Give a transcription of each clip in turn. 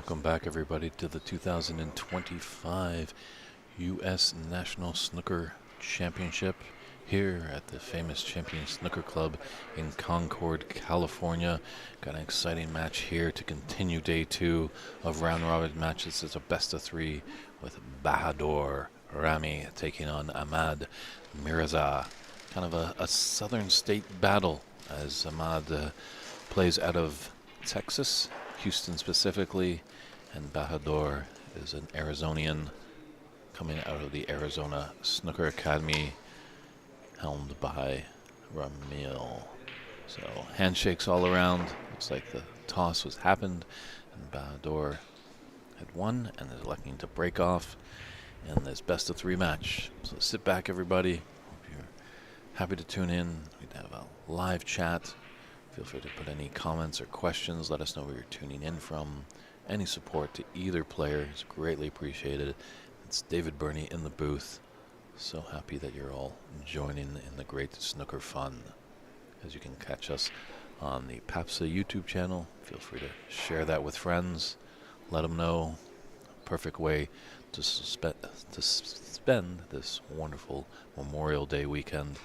Welcome back, everybody, to the 2025 U.S. National Snooker Championship here at the famous Champion Snooker Club in Concord, California. Got an exciting match here to continue day two of round-robin matches. It's a best-of-3 with Bahadur Rami taking on Ahmad Mirza. Kind of a southern state battle as Ahmad plays out of Texas, Houston specifically, and Bahadur is an Arizonian coming out of the Arizona Snooker Academy, helmed by Ramil. So handshakes all around. Looks like the toss was happened, and Bahadur had won and is electing to break off in this best-of-3 match. So sit back, everybody. Hope you're happy to tune in. We'd have a live chat. Feel free to put any comments or questions. Let us know where you're tuning in from. Any support to either player is greatly appreciated. It's David Burney in the booth. So happy that you're all joining in the great snooker fun. As you can catch us on the PAPSA YouTube channel. Feel free to share that with friends. Let them know. Perfect way to spend this wonderful Memorial Day weekend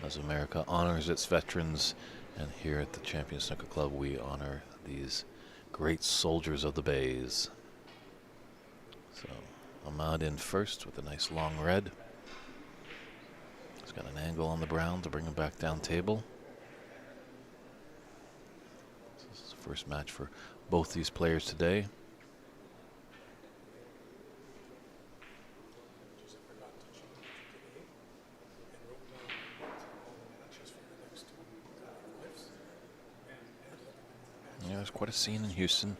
as America honors its veterans, and here at the Champion Snooker Club we honor these great soldiers of the bays. So Ahmad in first with a nice long red. He's got an angle on the brown to bring him back down table. This is the first match for both these players today. Yeah, there's quite a scene in Houston.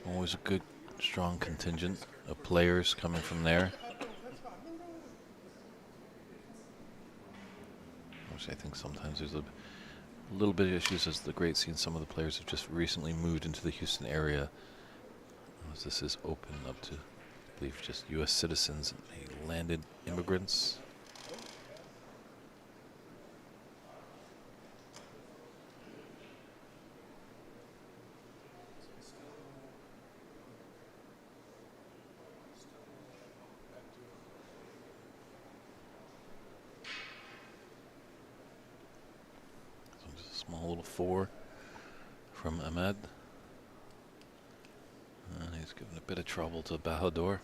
Always a good, strong contingent of players coming from there. Which I think sometimes there's a little bit of issues, as the great scene. Some of the players have just recently moved into the Houston area, as this is open up to, I believe, just U.S. citizens and landed immigrants. Small little 4 from Ahmed. And he's giving a bit of trouble to Bahadur.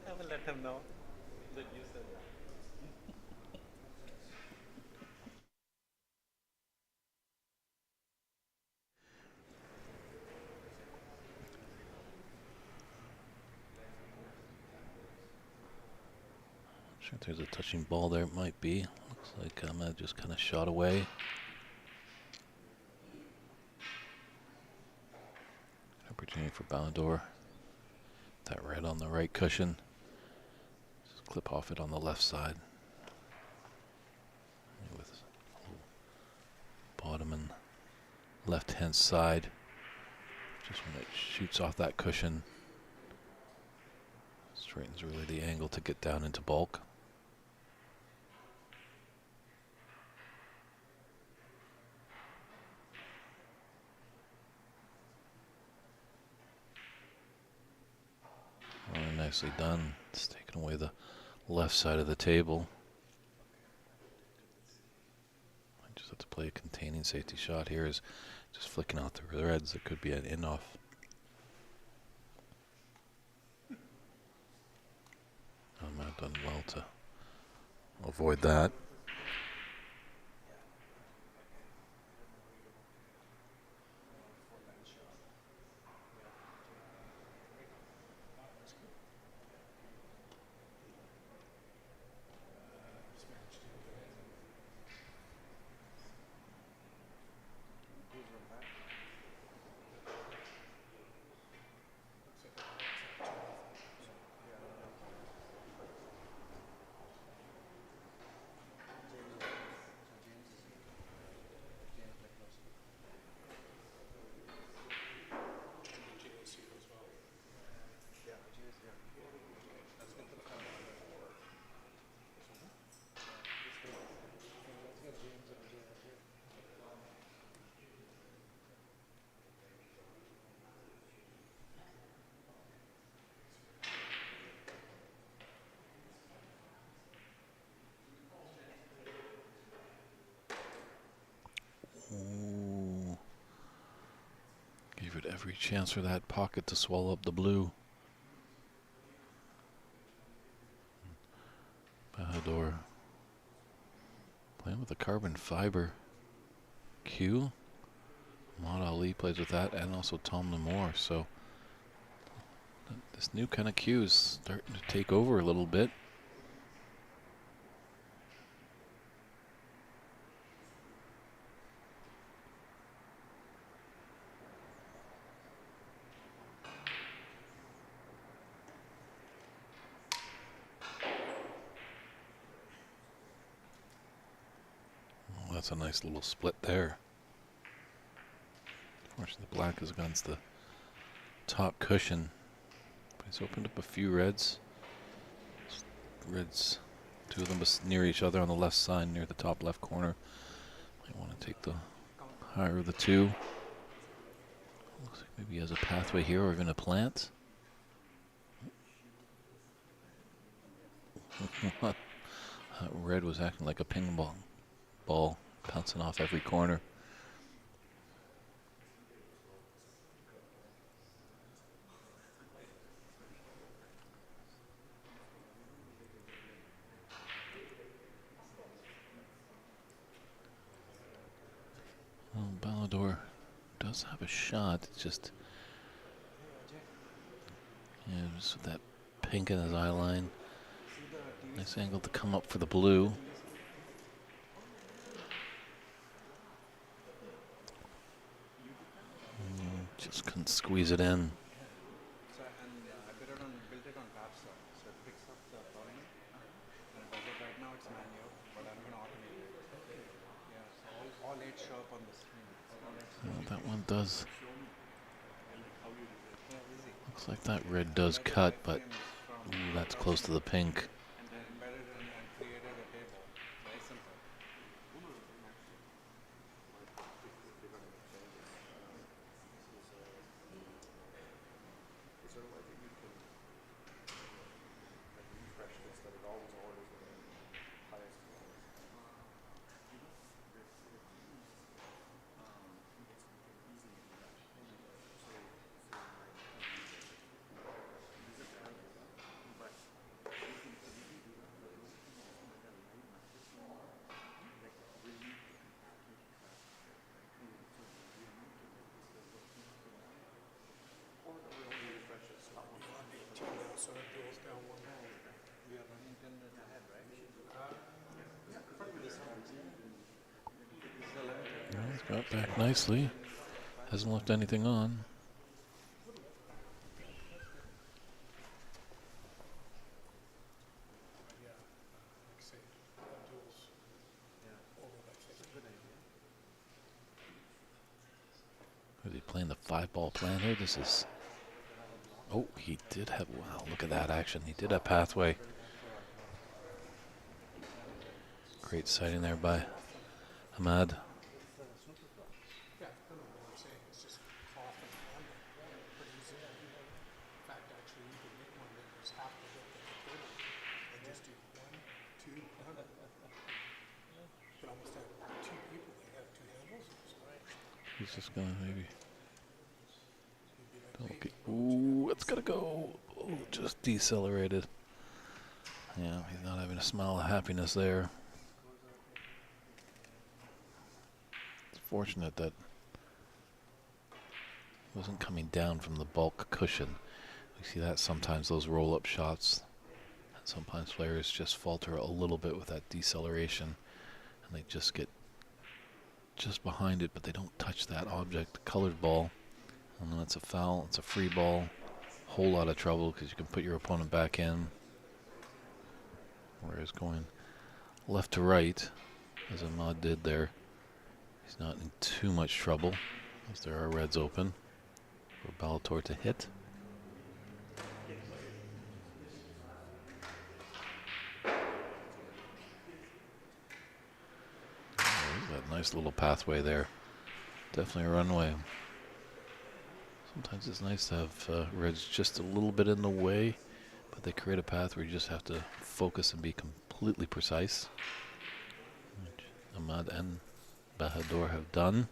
I will let him know that you said that. Not sure if there's a touching ball there. It might be. Looks like Ahmed just kind of shot away. Opportunity for Bahadur. That red on the right cushion. Just clip off it on the left side. With bottom and left hand side. Just when it shoots off that cushion, straightens really the angle to get down into bulk. Very nicely done. It's taken away the left side of the table. I just have to play a containing safety shot here. Is just flicking out the reds. It could be an in-off. I've done well to avoid that. Every chance for that pocket to swallow up the blue. Bahadur playing with the carbon fiber cue. Ahmad Ali plays with that, and also Tom Lamore. So this new kind of cue is starting to take over a little bit. Oh, that's a nice little split there. Unfortunately, the black is against the top cushion. But he's opened up a few reds. Reds, two of them near each other on the left side, near the top left corner. Might want to take the higher of the two. Looks like maybe he has a pathway here or even a plant. That red was acting like a ping pong ball, bouncing off every corner. Well, Bahadur does have a shot. It's just, just with that pink in his eye line. Nice angle to come up for the blue. Just couldn't squeeze it in. Well, that one does. Looks like that red does cut, but that's close to the pink. He's got back nicely. Hasn't left anything on. Is he playing the 5-ball plan here? This is... Oh, he did have... Wow, look at that action. He did have pathway. Great sighting there by Ahmad. He's just gonna maybe... Okay. Ooh, it's gotta go. Oh, just decelerated. Yeah, he's not having a smile of happiness there. It's fortunate that it wasn't coming down from the bulk cushion. We see that sometimes, those roll-up shots. And sometimes players just falter a little bit with that deceleration, and they just get just behind it, but they don't touch that object. Colored ball, and then it's a foul. It's a free ball. Whole lot of trouble because you can put your opponent back in. Whereas going left to right, as Ahmad did there, he's not in too much trouble, as there are reds open for Bahadur to hit. That nice little pathway there. Definitely a runway. Sometimes it's nice to have reds just a little bit in the way, but they create a path where you just have to focus and be completely precise, which Ahmad and Bahadur have done.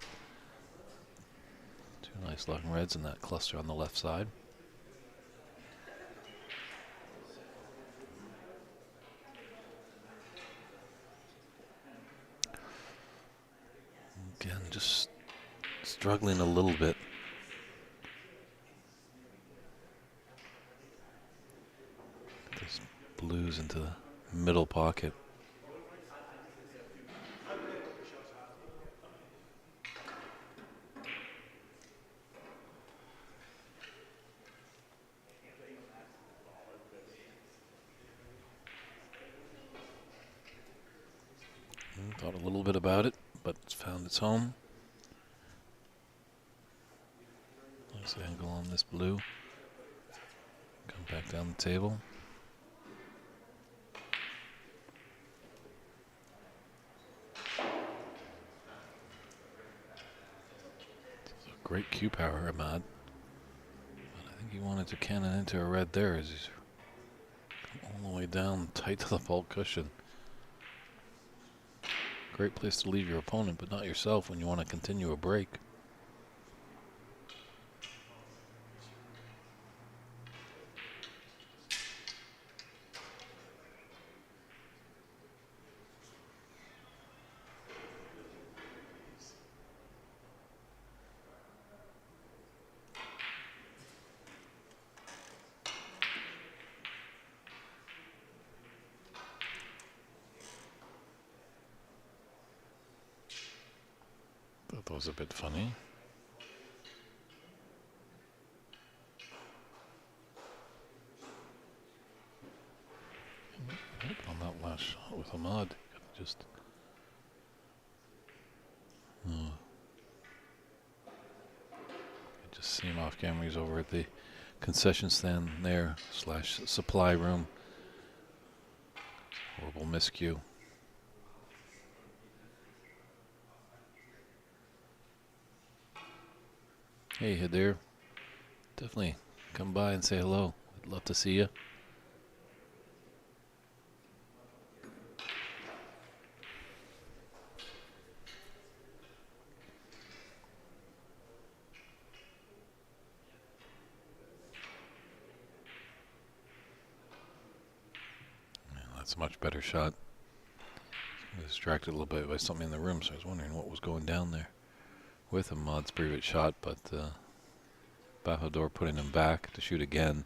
Two Two nice looking reds in that cluster on the left side. Again, just struggling a little bit. Those blues into the middle pocket. Thought a little bit about it, but it's found its home. Nice angle on this blue. Come back down the table. Great cue power, Ahmad. But I think he wanted to cannon into a red there as he's all the way down tight to the ball cushion. Great place to leave your opponent, but not yourself when you want to continue a break. That was a bit funny. On that last shot with Ahmad, just see him off camera. He's over at the concession stand there / supply room. Horrible miscue. Hey, Hadir. Definitely come by and say hello. I'd love to see you. Yeah, that's a much better shot. I was distracted a little bit by something in the room, so I was wondering what was going down there with him. Ahmad's pretty good shot, but Bahadur putting him back to shoot again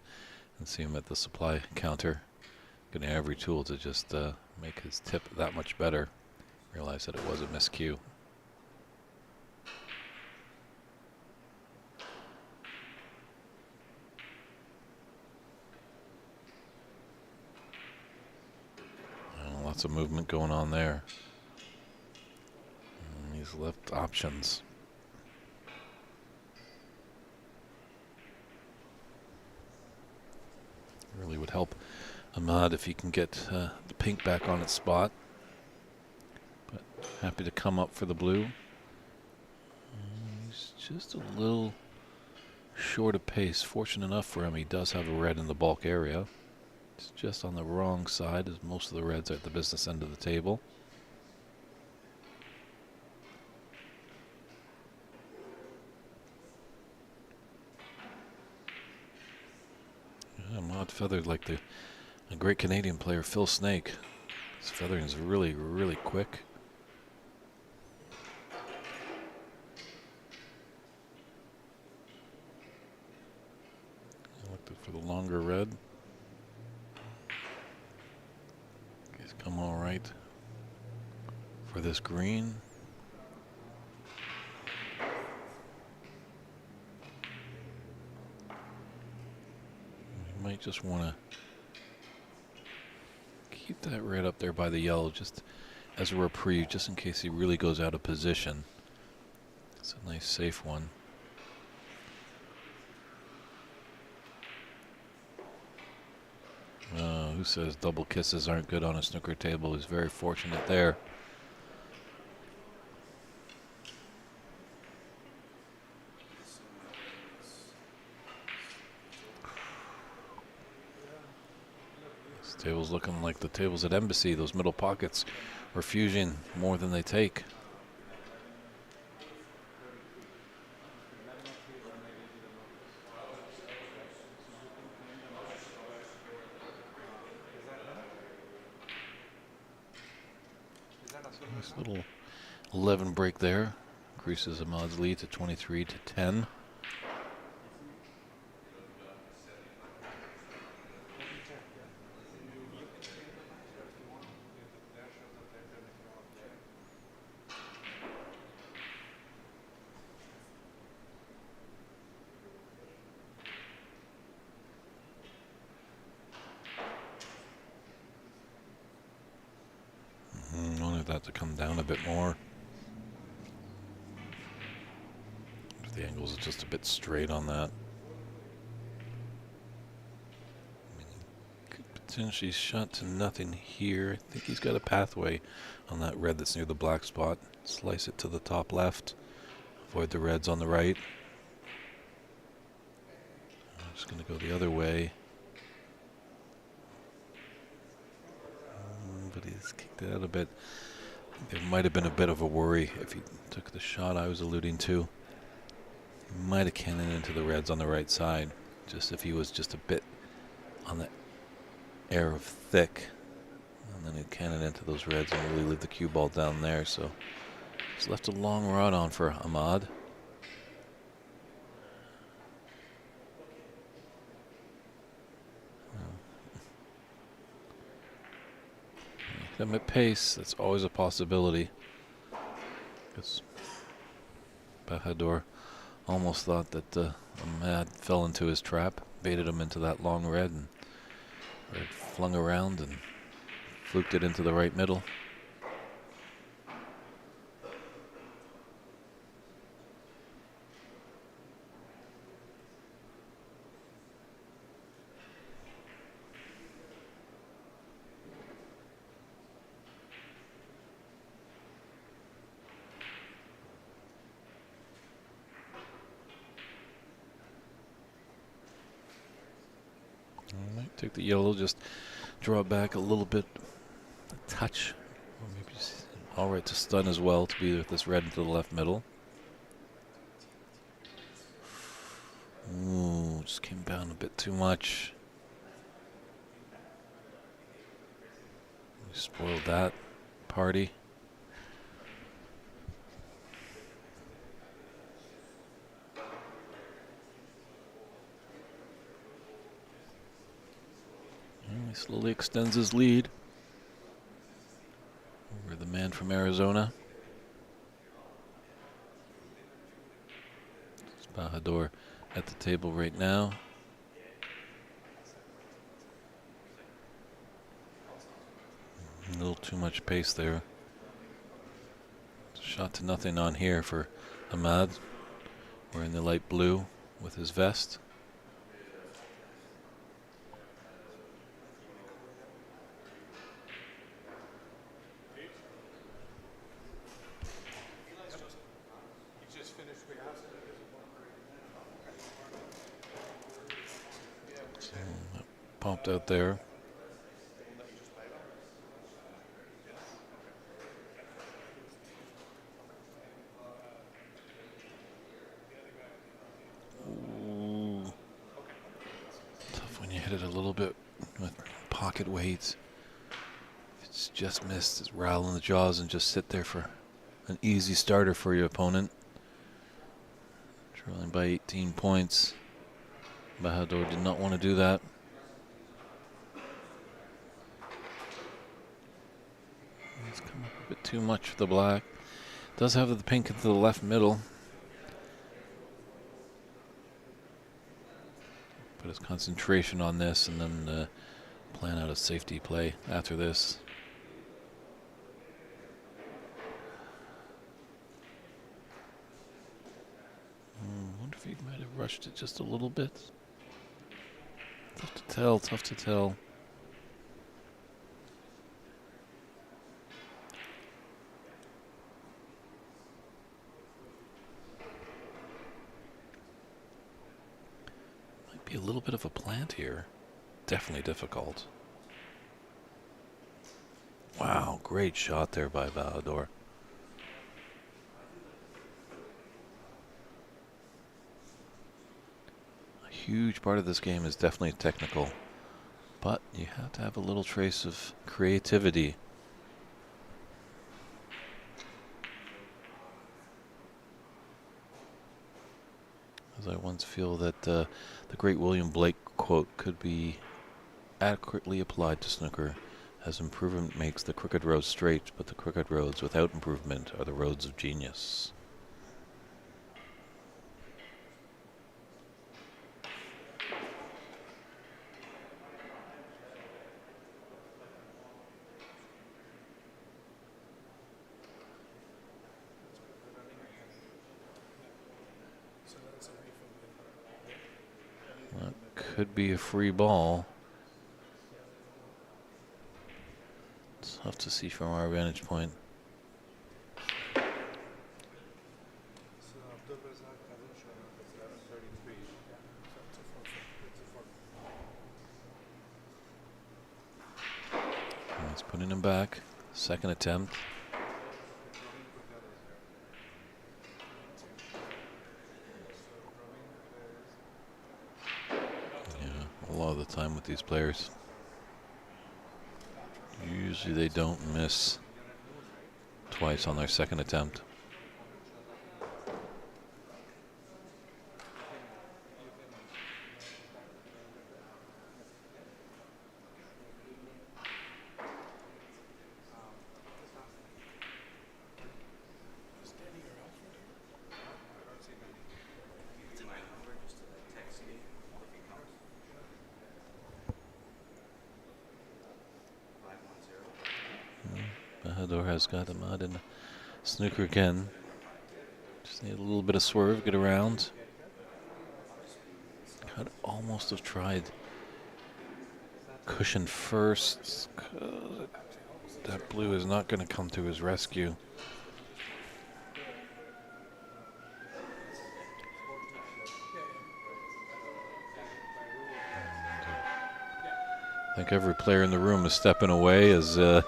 and see him at the supply counter, getting every tool to just make his tip that much better. Realize that it was a miscue. Lots of movement going on there. And these left options. Really would help Ahmad if he can get the pink back on its spot. But happy to come up for the blue. He's just a little short of pace. Fortunate enough for him, he does have a red in the bulk area. It's just on the wrong side, as most of the reds are at the business end of the table. Ahmad feathered like the great Canadian player Phil Snake. His feathering is really, really quick. Looked for the longer red. He's come all right for this green. Might just want to keep that red up there by the yellow just as a reprieve, just in case he really goes out of position. It's a nice safe one. Who says double kisses aren't good on a snooker table? He's very fortunate there. Tables looking like the tables at Embassy. Those middle pockets are fusing more than they take. Nice little 11 break there. Increases Ahmad's lead to 23-10. Wanted that to come down a bit more. The angles are just a bit straight on that. Could potentially shot to nothing here. I think he's got a pathway on that red that's near the black spot. Slice it to the top left. Avoid the reds on the right. I'm just going to go the other way. But he's kicked it out a bit. There might have been a bit of a worry if he took the shot I was alluding to. He might have cannoned into the reds on the right side, just if he was just a bit on the air of thick. And then he'd cannon into those reds and really leave the cue ball down there. So he's left a long rod on for Ahmad. Him at pace, that's always a possibility. Because Bahadur almost thought that Ahmad fell into his trap, baited him into that long red, and red flung around and fluked it into the right middle. Might take the yellow, just draw it back a little bit, a touch, or maybe all right to stun as well, to be with this red into the left middle. Ooh, just came down a bit too much. We spoiled that party. He slowly extends his lead over the man from Arizona. It's Bahadur at the table right now. A little too much pace there. Shot to nothing on here for Ahmad, wearing the light blue with his vest. Popped out there. Ooh. Tough when you hit it a little bit with pocket weight. It's just missed. It's rattle in the jaws and just sit there for an easy starter for your opponent. Trailing by 18 points. Bahadur did not want to do that. He's come up a bit too much for the black. Does have the pink into the left middle. Put his concentration on this and then plan out a safety play after this. Wonder if he might have rushed it just a little bit. Tough to tell, tough to tell. Might be a little bit of a plant here. Definitely difficult. Wow, great shot there by Bahadur. A huge part of this game is definitely technical, but you have to have a little trace of creativity. I once feel that the great William Blake quote could be accurately applied to snooker, as improvement makes the crooked roads straight, but the crooked roads without improvement are the roads of genius. That could be a free ball. It's tough to see from our vantage point. He's putting him back. Second attempt. Yeah, a lot of the time with these players, usually they don't miss twice on their second attempt. Bahador has got him out in snooker again. Just need a little bit of swerve, get around. Could almost have tried cushion first. That blue is not going to come to his rescue. I think every player in the room is stepping away as the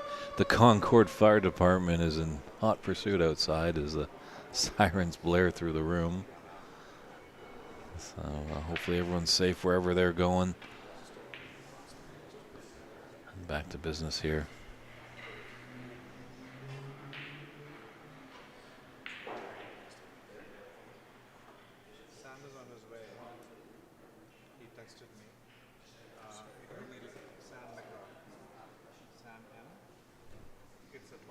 Concord Fire Department is in hot pursuit outside as the sirens blare through the room. So hopefully everyone's safe wherever they're going. And back to business here. Sam is on his way. He texted me. Sam McGraw. Sam M. It's a 12:50.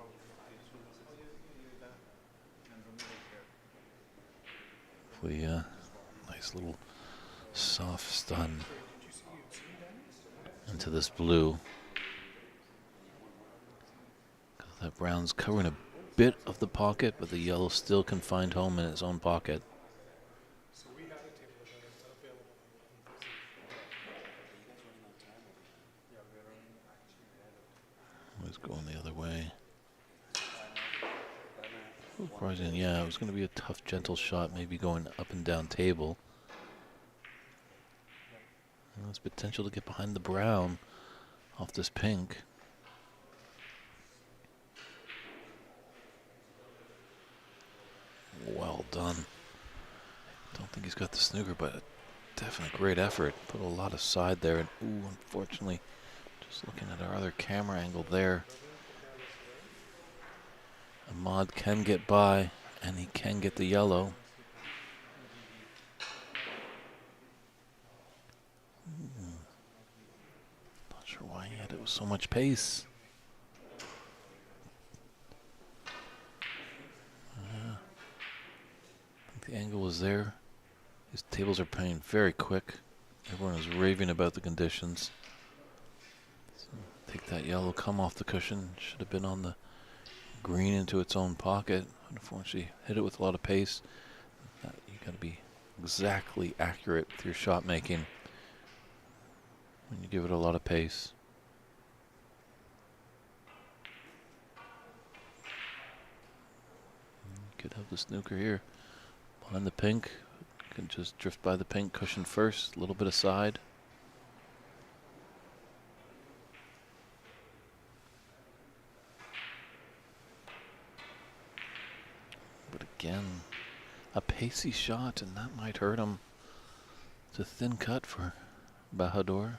Nice little soft stun into this blue. That brown's covering a bit of the pocket, but the yellow still can find home in its own pocket. He's going the other way. Surprising, yeah, it was going to be a tough, gentle shot, maybe going up and down table. And there's potential to get behind the brown off this pink. Well done. Don't think he's got the snooker, but definitely great effort. Put a lot of side there, and ooh, unfortunately, just looking at our other camera angle there, Ahmad can get by, and he can get the yellow. Not sure why he had it with so much pace. I think the angle was there. These tables are playing very quick. Everyone is raving about the conditions. So take that yellow, come off the cushion. Should have been on the green into its own pocket. Unfortunately, hit it with a lot of pace. You got to be exactly accurate with your shot making when you give it a lot of pace. Could have the snooker here behind the pink. Can just drift by the pink cushion first. A little bit of side. But again, a pacey shot, and that might hurt him. It's a thin cut for Bahador.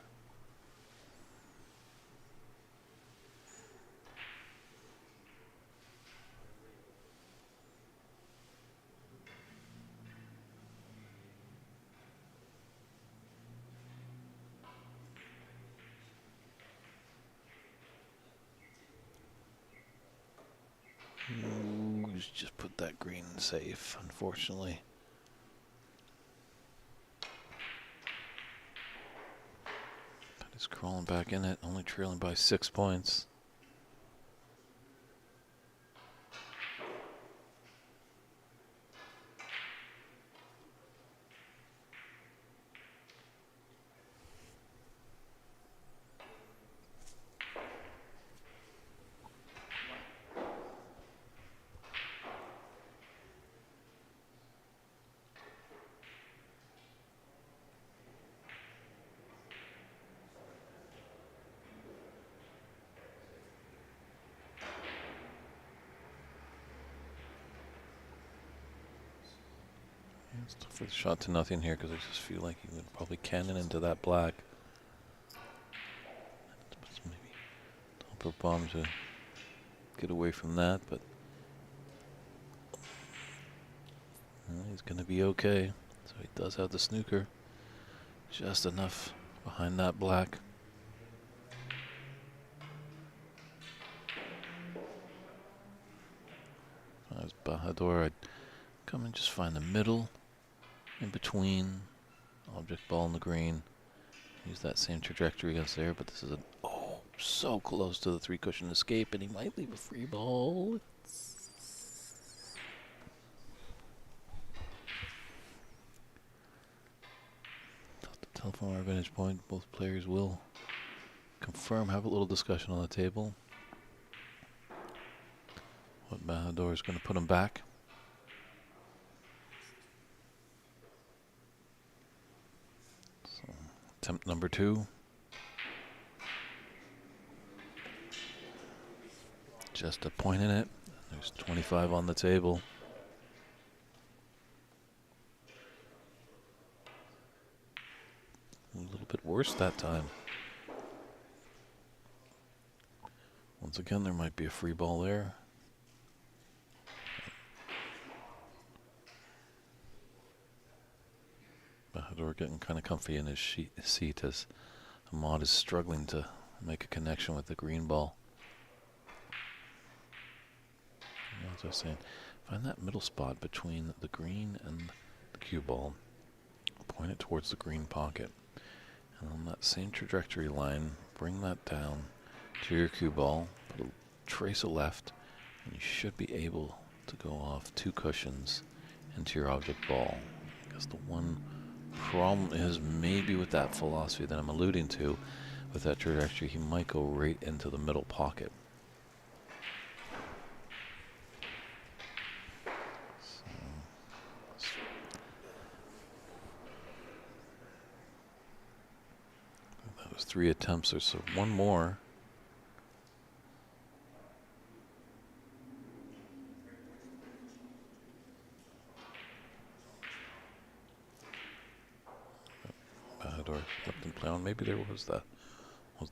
Ooh, just put that green safe, unfortunately. But he's crawling back in it, only trailing by 6 points. It's tough for the shot to nothing here because I just feel like he would probably cannon into that black. Maybe topper bomb to get away from that, but he's going to be okay. So he does have the snooker. Just enough behind that black. As Bahadur, I'd come and just find the middle in between object ball and the green. Use that same trajectory as there, but this is so close to the 3 cushion escape, and he might leave a free ball. Tough to tell from our vantage point. Both players will confirm, have a little discussion on the table. What Bahadur is going to put him back. So, attempt number 2. Just a point in it. There's 25 on the table. A little bit worse that time. Once again, there might be a free ball there. Bahadur getting kind of comfy in his seat as Ahmad is struggling to make a connection with the green ball. As I was saying, find that middle spot between the green and the cue ball. Point it towards the green pocket. And on that same trajectory line, bring that down to your cue ball, put a trace of left, and you should be able to go off 2 cushions into your object ball. I guess the one problem is maybe with that philosophy that I'm alluding to, with that trajectory, he might go right into the middle pocket. That was 3 attempts, so one more. Bahadur left him down. Maybe there was the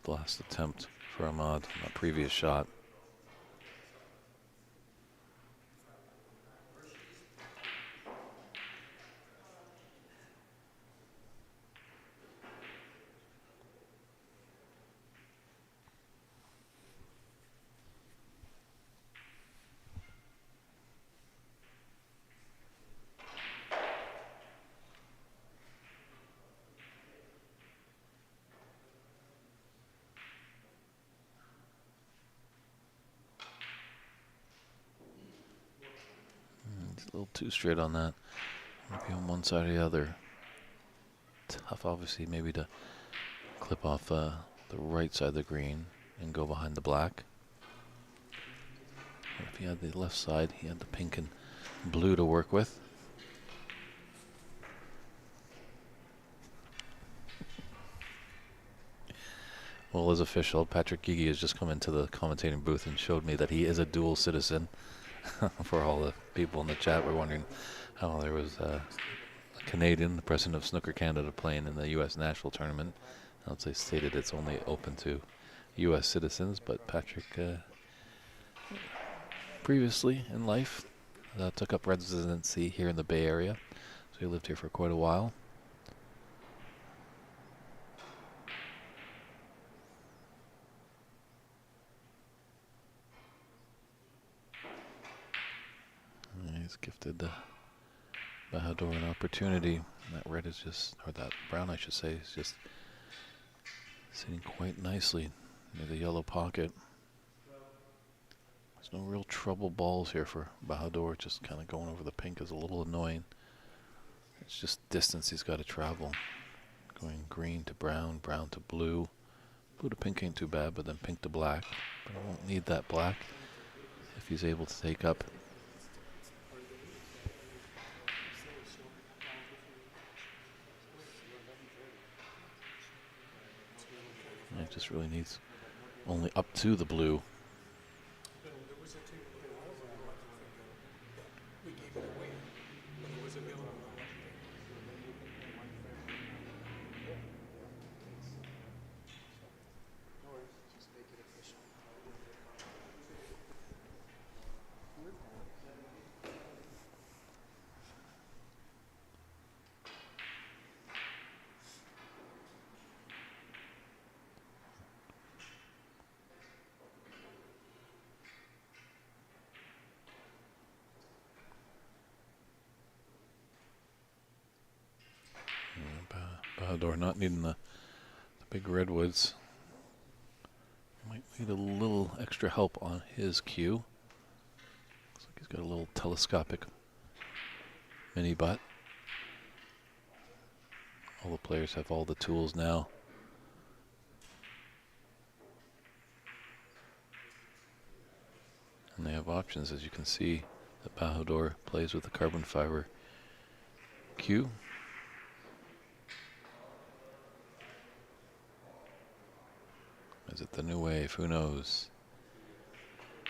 last attempt for Ahmad on that previous shot. It's a little too straight on that. Maybe on one side or the other. Tough, obviously, maybe to clip off the right side of the green and go behind the black. But if he had the left side, he had the pink and blue to work with. Well, as official, Patrick Gigi has just come into the commentating booth and showed me that he is a dual citizen. For all the people in the chat were wondering how there was a Canadian, the president of Snooker Canada, playing in the U.S. National Tournament. As they stated, it's only open to U.S. citizens, but Patrick previously in life took up residency here in the Bay Area, so he lived here for quite a while. He's gifted Bahadur an opportunity. That red is just, or that brown I should say, is just sitting quite nicely near the yellow pocket. There's no real trouble balls here for Bahadur. Just kind of going over the pink is a little annoying. It's just distance he's got to travel. Going green to brown, brown to blue. Blue to pink ain't too bad, but then pink to black. But I won't need that black if he's able to take up. It just really needs only up to the blue. Bahadur not needing the big redwoods. Might need a little extra help on his cue. Looks like he's got a little telescopic mini butt. All the players have all the tools now. And they have options, as you can see, that Bahadur plays with the carbon fiber cue. Is it the new wave? Who knows?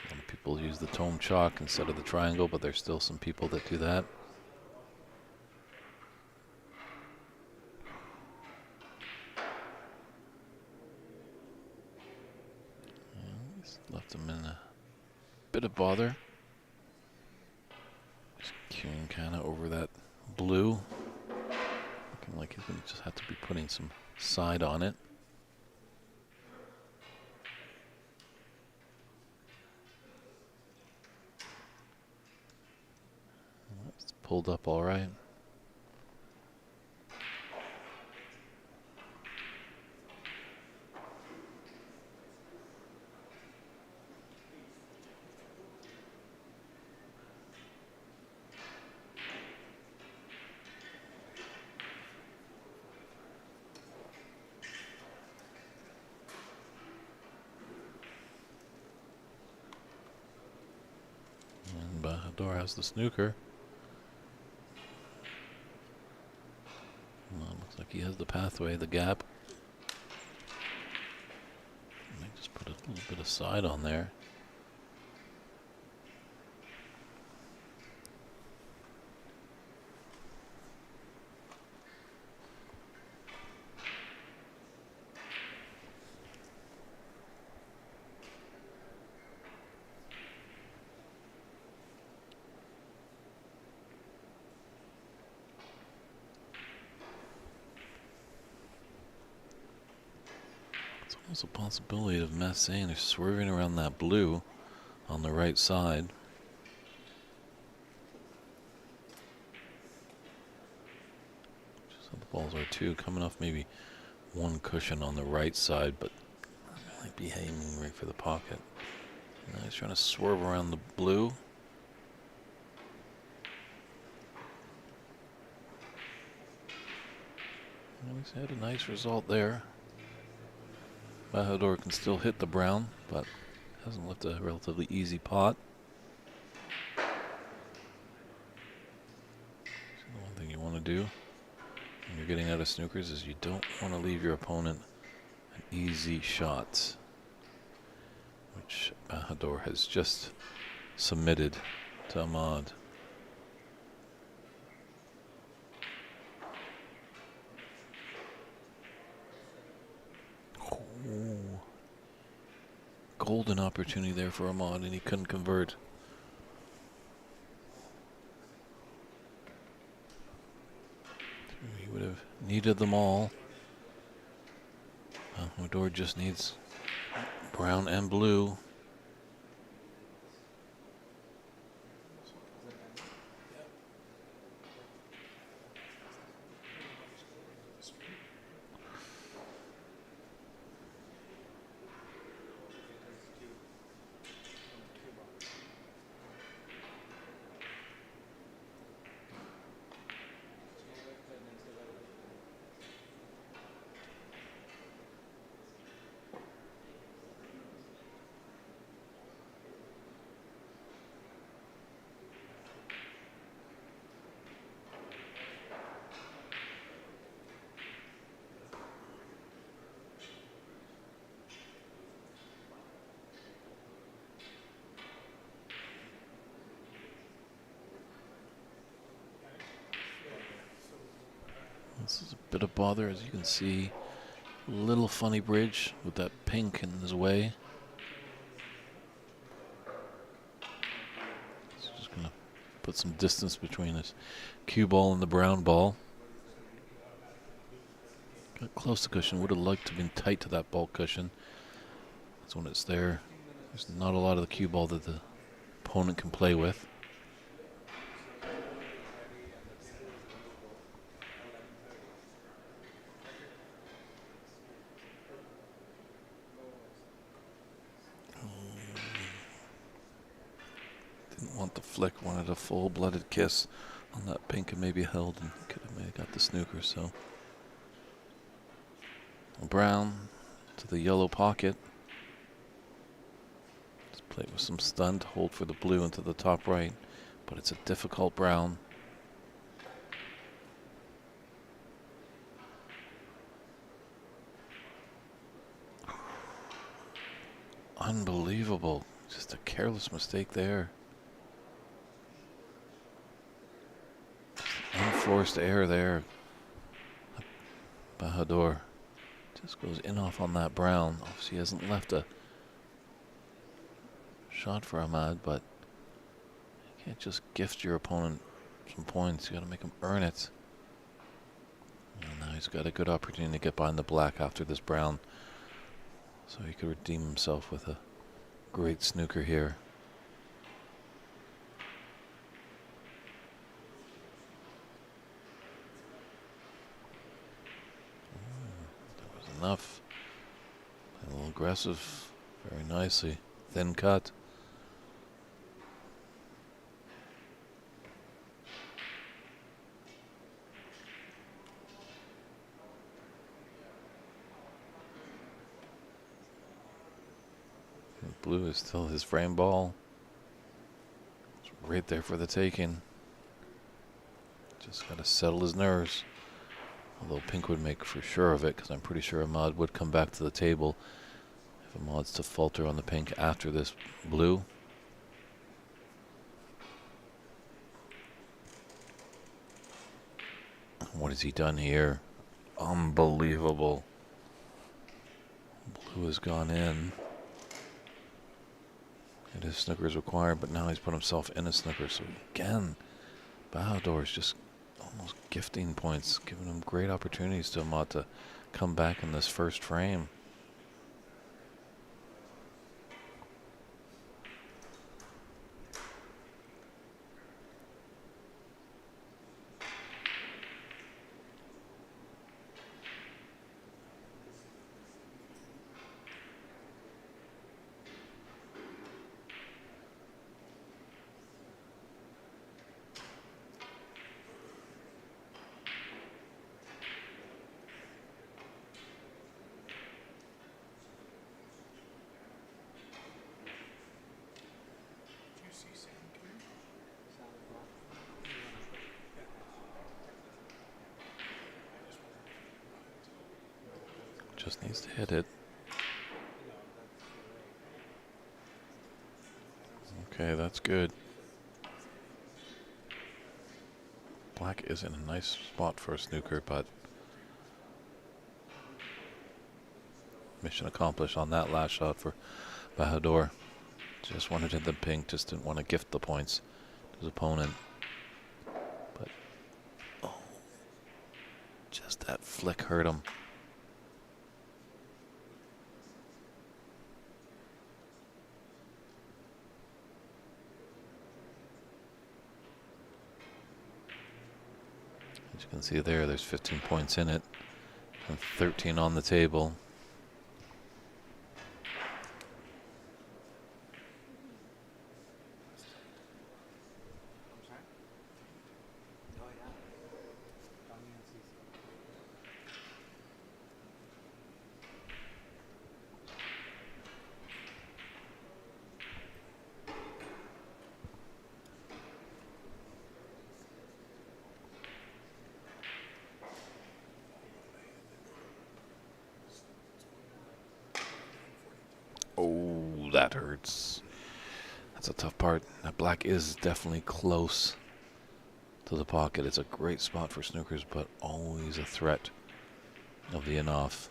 A lot of people use the tome chalk instead of the triangle, but there's still some people that do that. He's left him in a bit of bother. Just cueing kind of over that blue. Looking like he's going to just have to be putting some side on it. It's pulled up all right. And Bahadur has the snooker. Well, looks like he has the pathway, the gap. Let me just put a little bit of side on there. There's a possibility of Massain is swerving around that blue on the right side. Just how the balls are too, coming off maybe one cushion on the right side, but might be aiming right for the pocket. Now he's trying to swerve around the blue. Well, he's had a nice result there. Bahadur can still hit the brown, but hasn't left a relatively easy pot. So the one thing you want to do when you're getting out of snookers is you don't want to leave your opponent an easy shot, which Bahadur has just submitted to Ahmad. Ooh. Golden opportunity there for Ahmad, and he couldn't convert. He would have needed them all. Bahadur just needs brown and blue. This is a bit of bother, as you can see. Little funny bridge with that pink in his way. He's just going to put some distance between his cue ball and the brown ball. Got close to cushion. Would have liked to have been tight to that ball cushion. That's when it's there. There's not a lot of the cue ball that the opponent can play with. Didn't want the flick, wanted a full-blooded kiss on that pink and maybe held and could have maybe got the snooker. So brown to the yellow pocket. Just play with some stunt, hold for the blue into the top right, but it's a difficult brown. Unbelievable. Just a careless mistake there. Unforced error there. Bahadur just goes in off on that brown. Obviously he hasn't left a shot for Ahmad, but you can't just gift your opponent some points. You got to make him earn it. And now he's got a good opportunity to get behind the black after this brown, so he could redeem himself with a great snooker here. There was enough. A little aggressive, very nicely. Thin cut. Blue is still his frame ball. It's right there for the taking. Just got to settle his nerves. Although pink would make for sure of it, because I'm pretty sure Ahmad would come back to the table if Ahmad's to falter on the pink after this blue. What has he done here? Unbelievable. Blue has gone in. It is snooker is required, but now he's put himself in a snooker. So again, Bahadur is just almost gifting points, giving him great opportunities to Ahmad to come back in this first frame. Just needs to hit it. Okay, that's good. Black is in a nice spot for a snooker, but mission accomplished on that last shot for Bahadur. Just wanted to hit the pink, just didn't want to gift the points to his opponent. But, oh, just that flick hurt him. As you can see there's 15 points in it and 13 on the table. Oh, that hurts. That's a tough part. That black is definitely close to the pocket. It's a great spot for snookers, but always a threat of the in-off.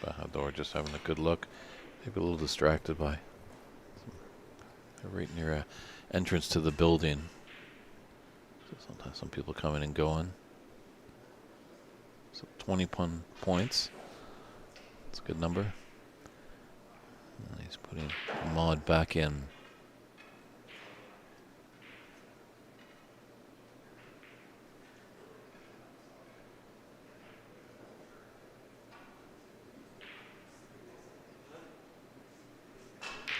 Bajador just having a good look. Maybe a little distracted by. They're right near a entrance to the building. So sometimes some people coming and going. So 21 points. That's a good number. And he's putting Ahmad back in.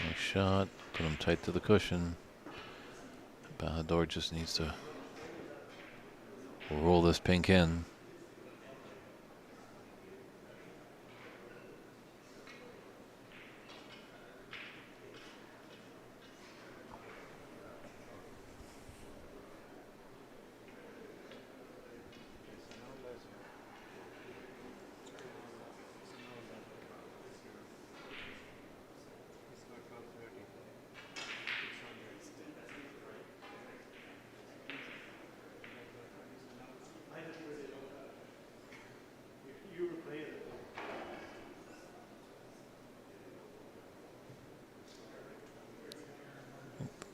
Nice shot. Put him tight to the cushion. Bajador just needs to roll this pink in.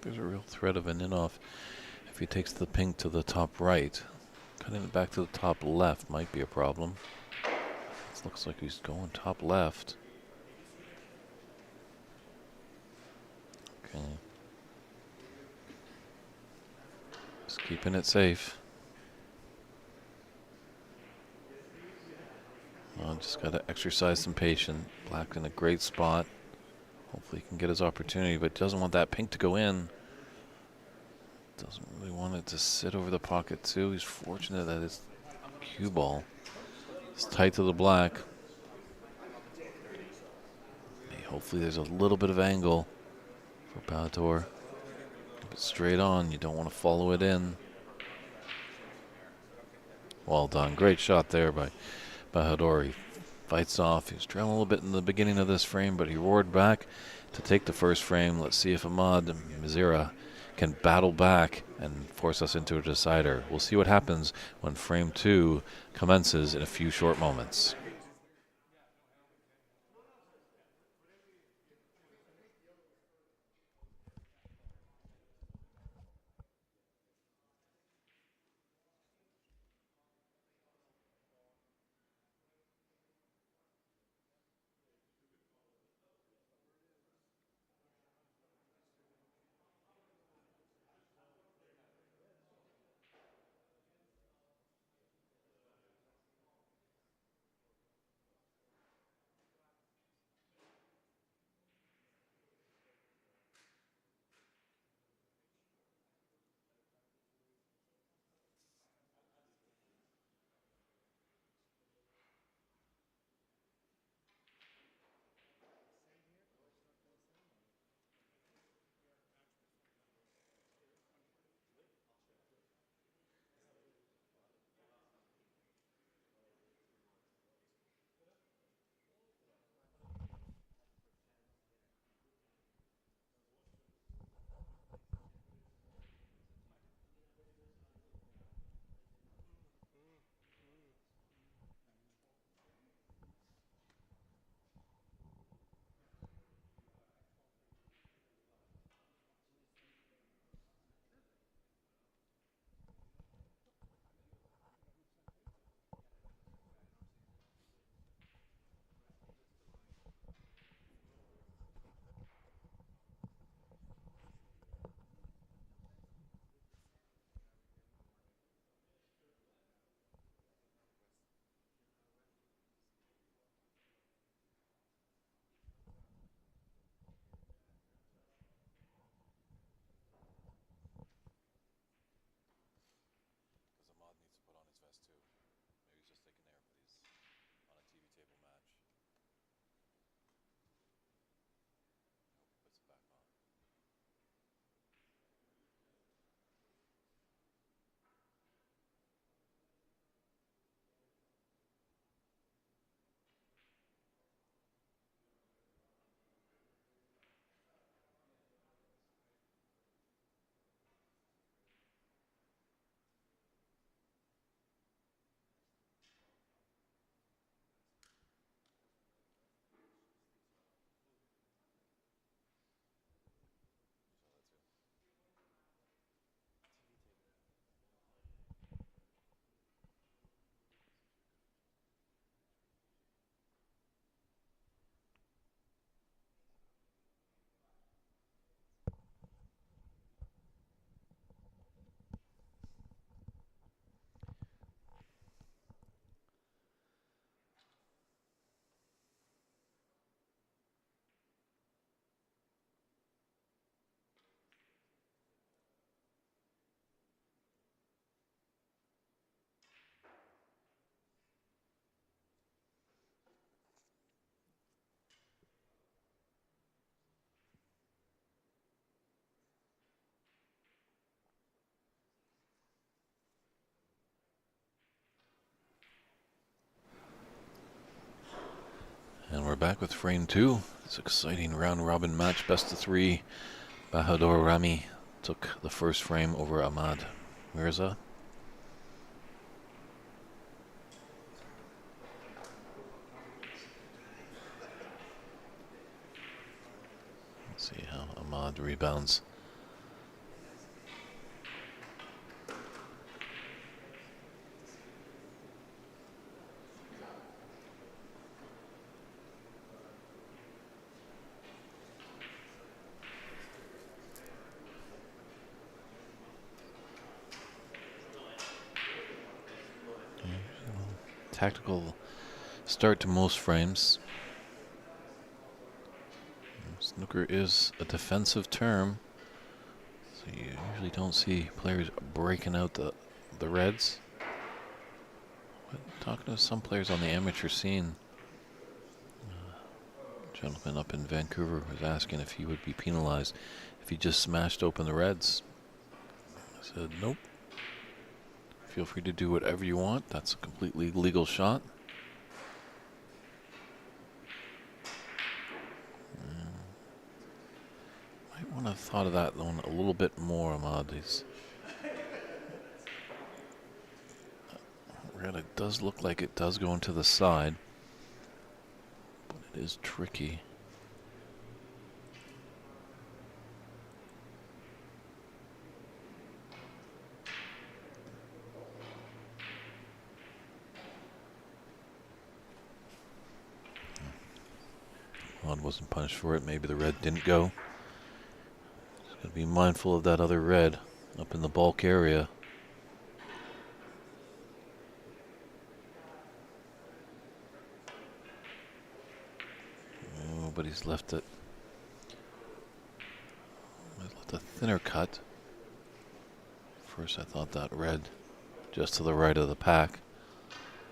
There's a real threat of an in-off. If he takes the pink to the top right, cutting it back to the top left might be a problem. This looks like he's going top left. Okay. Just keeping it safe. Well, just got to exercise some patience. Black in a great spot. Hopefully he can get his opportunity, but doesn't want that pink to go in. Doesn't really want it to sit over the pocket too. He's fortunate that his cue ball is tight to the black. Hopefully there's a little bit of angle for Bajador. Keep it straight on. You don't want to follow it in. Well done. Great shot there by Bajador. He fights off. He was trailing a little bit in the beginning of this frame, but he roared back to take the first frame. Let's see if Ahmad Mizira can battle back and force us into a decider. We'll see what happens when frame 2 commences in a few short moments. back with frame 2. It's an exciting round-robin match, best of 3. Bahadur Rami took the first frame over Ahmad Mirza. Let's see how Ahmad rebounds. Tactical start to most frames. Snooker is a defensive term, so you usually don't see players breaking out the reds. But talking to some players on the amateur scene, a gentleman up in Vancouver was asking if he would be penalized if he just smashed open the reds. I said, nope. Feel free to do whatever you want. That's a completely legal shot. Might want to have thought of that one a little bit more, Ahmad. It does look like it does go into the side, but it is tricky. Ahmad wasn't punished for it. Maybe the red didn't go. Just gotta be mindful of that other red up in the bulk area. Oh, but he's left it. He's left a thinner cut. First, I thought that red just to the right of the pack.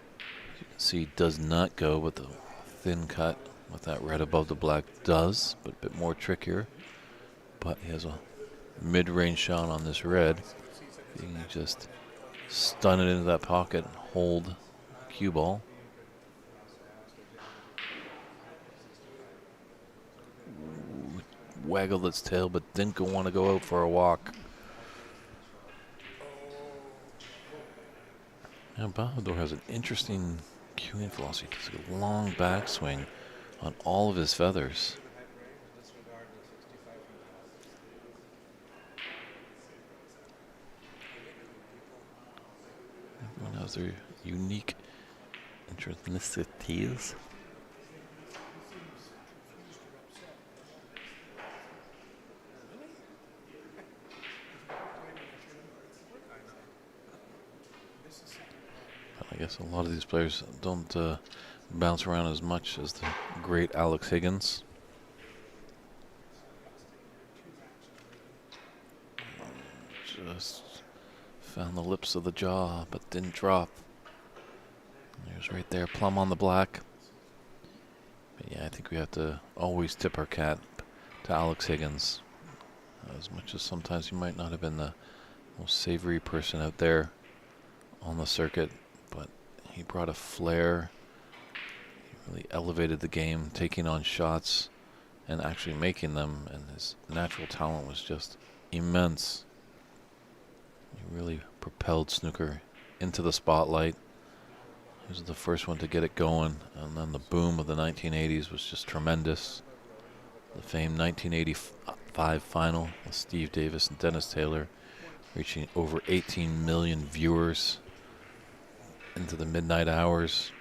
As you can see, does not go, but the thin cut with that red above the black does, but a bit more trickier. But he has a mid-range shot on this red. You can just stun it into that pocket and hold cue ball. Ooh, waggled its tail, but didn't want to go out for a walk. Now Bahadur has an interesting cueing philosophy. He does a long backswing on all of his feathers. Everyone has their unique ethnicities. I guess a lot of these players don't bounce around as much as the great Alex Higgins. Just found the lips of the jaw, but didn't drop. There's right there, plumb on the black. But yeah, I think we have to always tip our cap to Alex Higgins. As much as sometimes he might not have been the most savory person out there on the circuit, but he brought a flair. He really elevated the game, taking on shots and actually making them, and his natural talent was just immense. He really propelled snooker into the spotlight. He was the first one to get it going, and then the boom of the 1980s was just tremendous. The famed 1985 final with Steve Davis and Dennis Taylor, reaching over 18 million viewers into the midnight hours.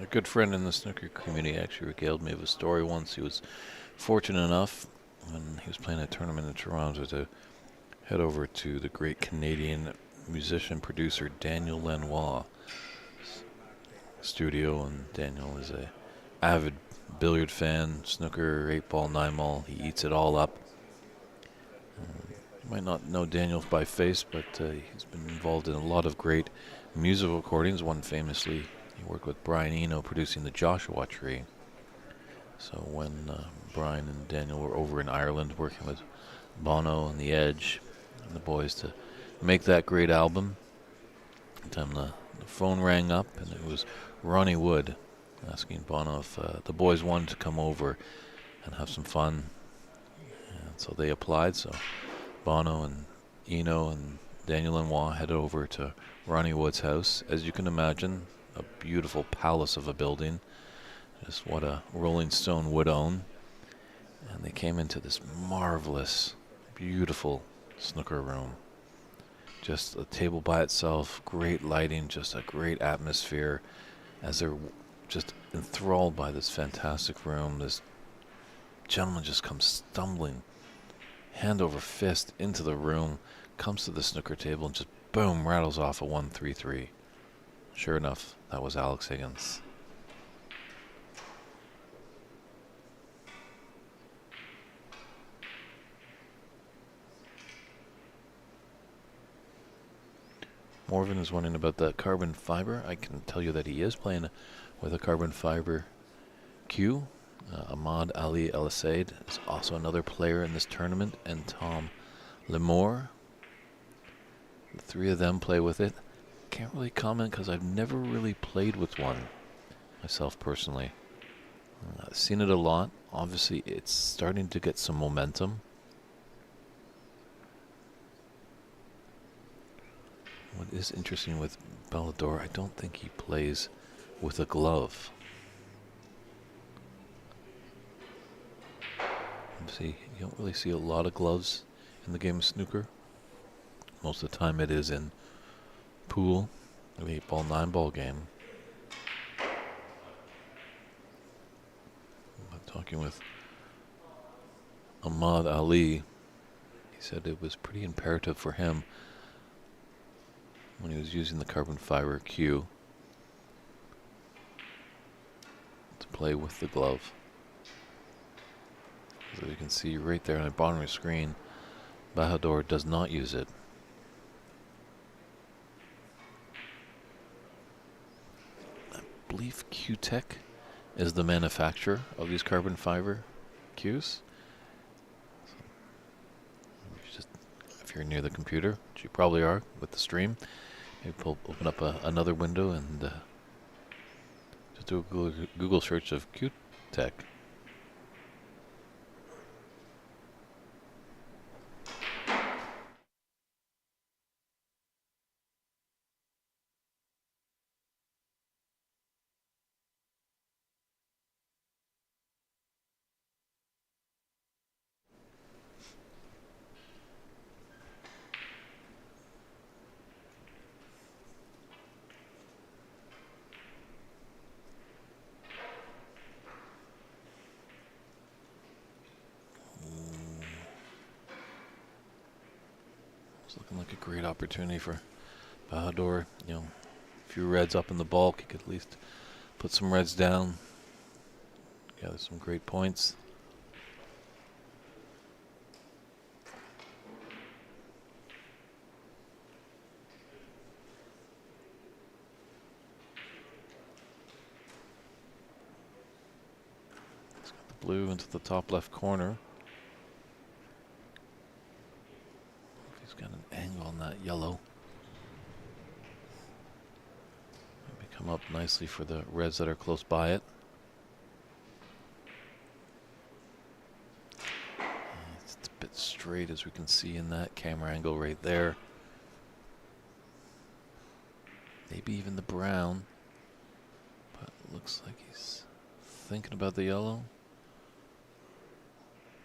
A good friend in the snooker community actually regaled me of a story once. He was fortunate enough when he was playing a tournament in Toronto to head over to the great Canadian musician producer Daniel Lanois studio, and Daniel is a avid billiard fan, snooker, 8-ball, 9-ball. He eats it all up. You might not know Daniel by face, but he's been involved in a lot of great musical recordings, one famously He worked with Brian Eno producing the Joshua Tree. So when Brian and Daniel were over in Ireland working with Bono and The Edge and the boys to make that great album, one time the phone rang up and it was Ronnie Wood asking Bono if the boys wanted to come over and have some fun. And so they applied. So Bono and Eno and Daniel Lanois headed over to Ronnie Wood's house. As you can imagine, a beautiful palace of a building. Just what a Rolling Stone would own. And they came into this marvelous, beautiful snooker room. Just a table by itself, great lighting, just a great atmosphere. As they're just enthralled by this fantastic room, this gentleman just comes stumbling, hand over fist, into the room, comes to the snooker table and just boom, rattles off a 1-3-3. Sure enough, that was Alex Higgins. Morven is wondering about the carbon fiber. I can tell you that he is playing with a carbon fiber cue. Ahmad Ali El Said is also another player in this tournament, and Tom Lemore. The three of them play with it. Can't really comment because I've never really played with one myself personally. I've seen it a lot. Obviously, it's starting to get some momentum. What is interesting with Ballador, I don't think he plays with a glove. See, you don't really see a lot of gloves in the game of snooker. Most of the time it is in pool, an 8-ball, 9-ball game. I'm talking with Ahmad Ali. He said it was pretty imperative for him when he was using the carbon fiber cue to play with the glove. So you can see right there on the bottom of the screen, Ballador does not use it. I believe Q-Tech is the manufacturer of these carbon fiber cues. So if you're near the computer, which you probably are with the stream, maybe open up another window and just do a Google search of Q-Tech. Looking like a great opportunity for Ballador. You know, a few reds up in the bulk. He could at least put some reds down, gather some great points. He's got the blue into the top left corner. Got an angle on that yellow. Maybe come up nicely for the reds that are close by it. It's a bit straight, as we can see in that camera angle right there. Maybe even the brown, but it looks like he's thinking about the yellow.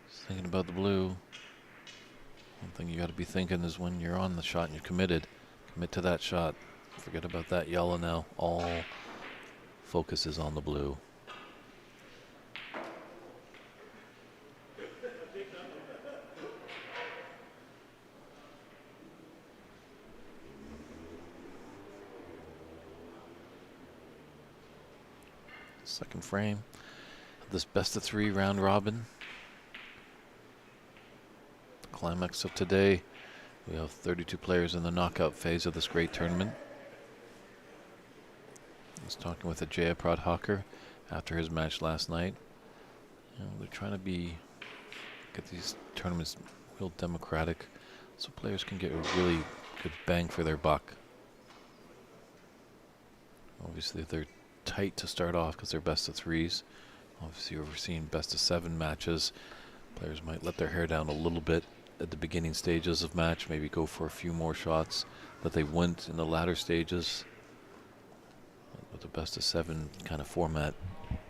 He's thinking about the blue. One thing you got to be thinking is when you're on the shot and you're committed, commit to that shot. Forget about that yellow now. All focus is on the blue. Second frame of this best of 3 round robin. Climax of today. We have 32 players in the knockout phase of this great tournament. was talking with a Jaya Pradhakar after his match last night. They're trying to get these tournaments real democratic, so players can get a really good bang for their buck. Obviously, they're tight to start off because they're best of threes. Obviously, we're seeing best of 7 matches. Players might let their hair down a little bit at the beginning stages of match, maybe go for a few more shots that they wouldn't in the latter stages. With the best of 7 kind of format,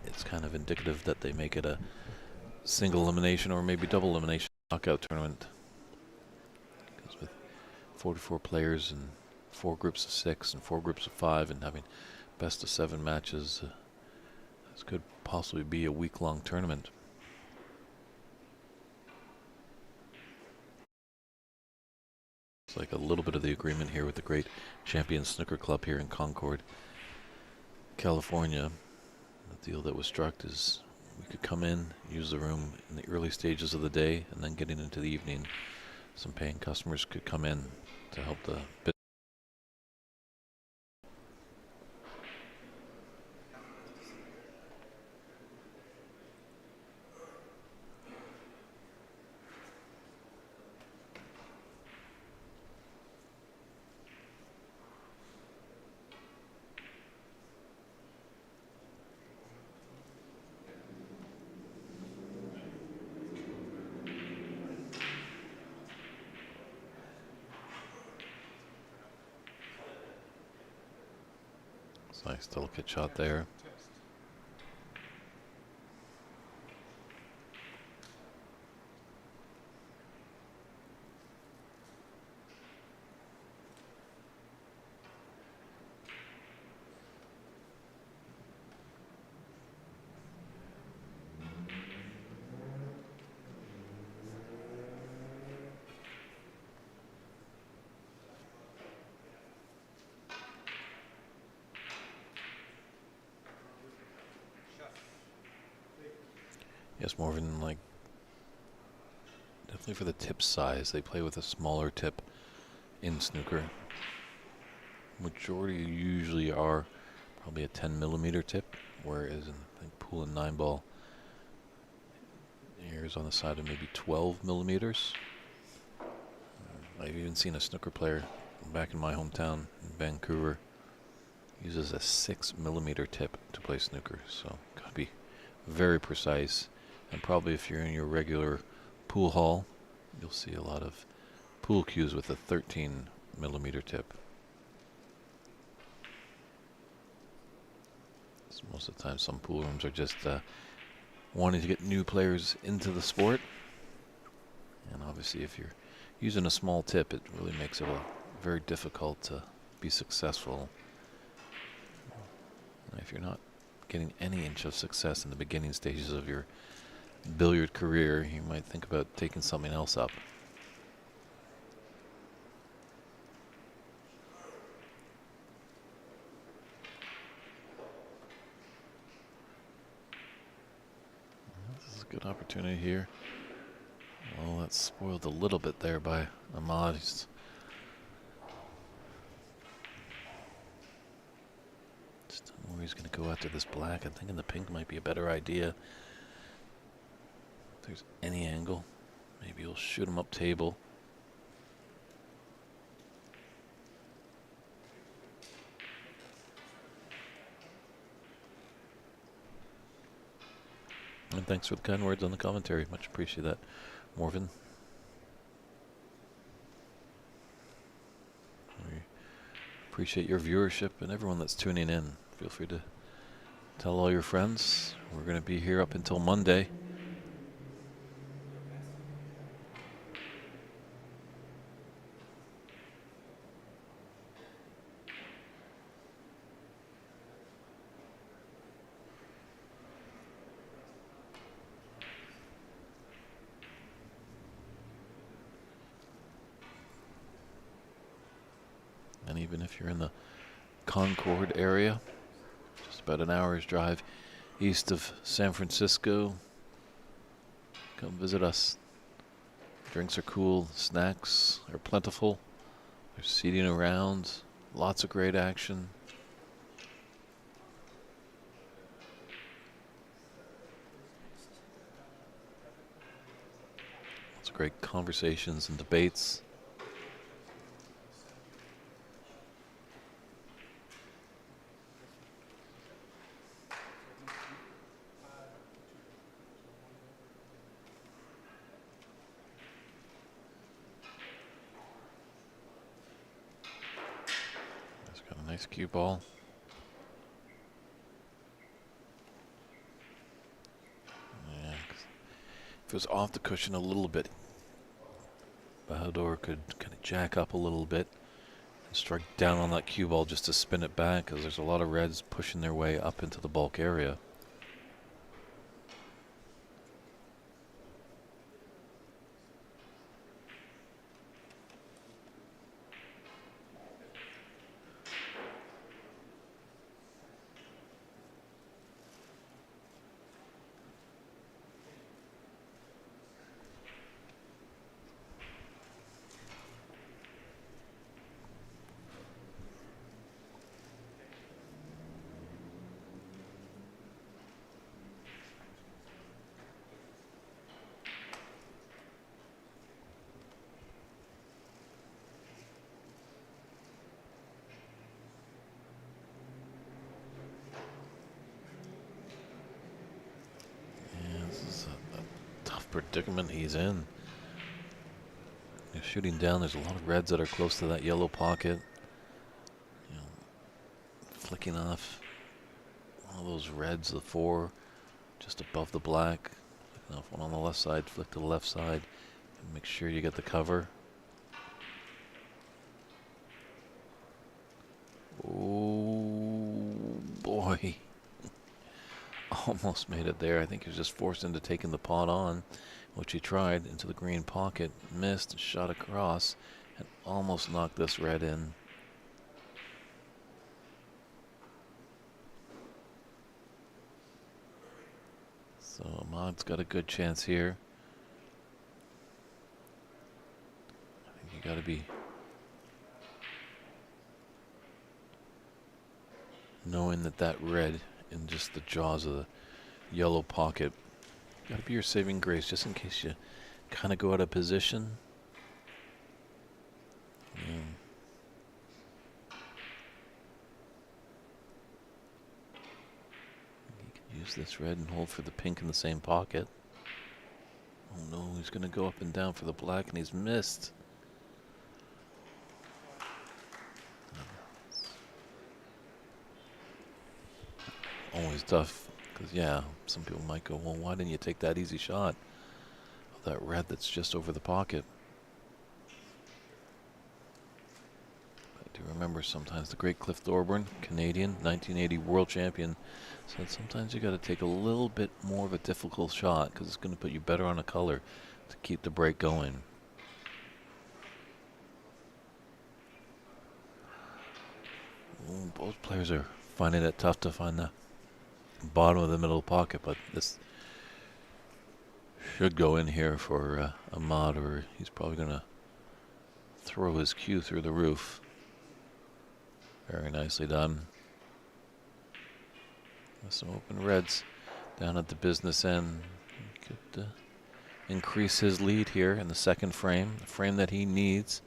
it's kind of indicative that they make it a single elimination or maybe double elimination knockout tournament. Because with 44 players and 4 groups of 6 and 4 groups of 5 and having best of 7 matches, this could possibly be a week-long tournament. It's like a little bit of the agreement here with the great Champion Snooker Club here in Concord, California. The deal that was struck is we could come in, use the room in the early stages of the day, and then getting into the evening, some paying customers could come in to help the business. Nice delicate shot there. Yes, Morgan, like, definitely for the tip size, they play with a smaller tip in snooker. Majority usually are probably a 10 millimeter tip, whereas in I think pool and 9 ball, here's on the side of maybe 12 millimeters. I've even seen a snooker player back in my hometown in Vancouver uses a 6 millimeter tip to play snooker, so gotta be very precise. And probably if you're in your regular pool hall, you'll see a lot of pool cues with a 13 millimeter tip. So most of the time some pool rooms are just wanting to get new players into the sport. And obviously if you're using a small tip, it really makes it very difficult to be successful. And if you're not getting any inch of success in the beginning stages of your billiard career, you might think about taking something else up. This is a good opportunity here. Well, that's spoiled a little bit there by Ahmad. He's just don't know where he's going to go after this black. I'm thinking the pink might be a better idea. If there's any angle, maybe he'll shoot him up table. And thanks for the kind words on the commentary. Much appreciate that, Morven. We appreciate your viewership and everyone that's tuning in. Feel free to tell all your friends. We're going to be here up until Monday. And even if you're in the Concord area, just about an hour's drive east of San Francisco, come visit us. Drinks are cool, snacks are plentiful, there's seating around, lots of great action. great conversations and debates. He's got a nice cue ball. Yeah, if it was off the cushion a little bit, Bahadur could kind of jack up a little bit and strike down on that cue ball just to spin it back, because there's a lot of reds pushing their way up into the bulk area. Predicament he's in. He's shooting down. There's a lot of reds that are close to that yellow pocket. You know, flicking off all those reds, the four, just above the black. Flicking off one on the left side, flick to the left side, and make sure you get the cover. Oh boy. Almost made it there. I think he was just forced into taking the pot on, which he tried, into the green pocket, missed, shot across, and almost knocked this red in. So Ahmad's got a good chance here. I think you got to be knowing that that red in just the jaws of the yellow pocket, gotta be your saving grace, just in case you kind of go out of position. You can use this red and hold for the pink in the same pocket. Oh no, he's gonna go up and down for the black, and he's missed. Always tough, because yeah, some people might go, well, why didn't you take that easy shot of that red that's just over the pocket? I do remember sometimes the great Cliff Thorburn, Canadian, 1980 world champion, said sometimes you got to take a little bit more of a difficult shot, because it's going to put you better on a color to keep the break going. Ooh, both players are finding it tough to find the bottom of the middle pocket, but this should go in here for Ahmad, or he's probably going to throw his cue through the roof. Very nicely done. With some open reds down at the business end. He could increase his lead here in the second frame, the frame that he needs.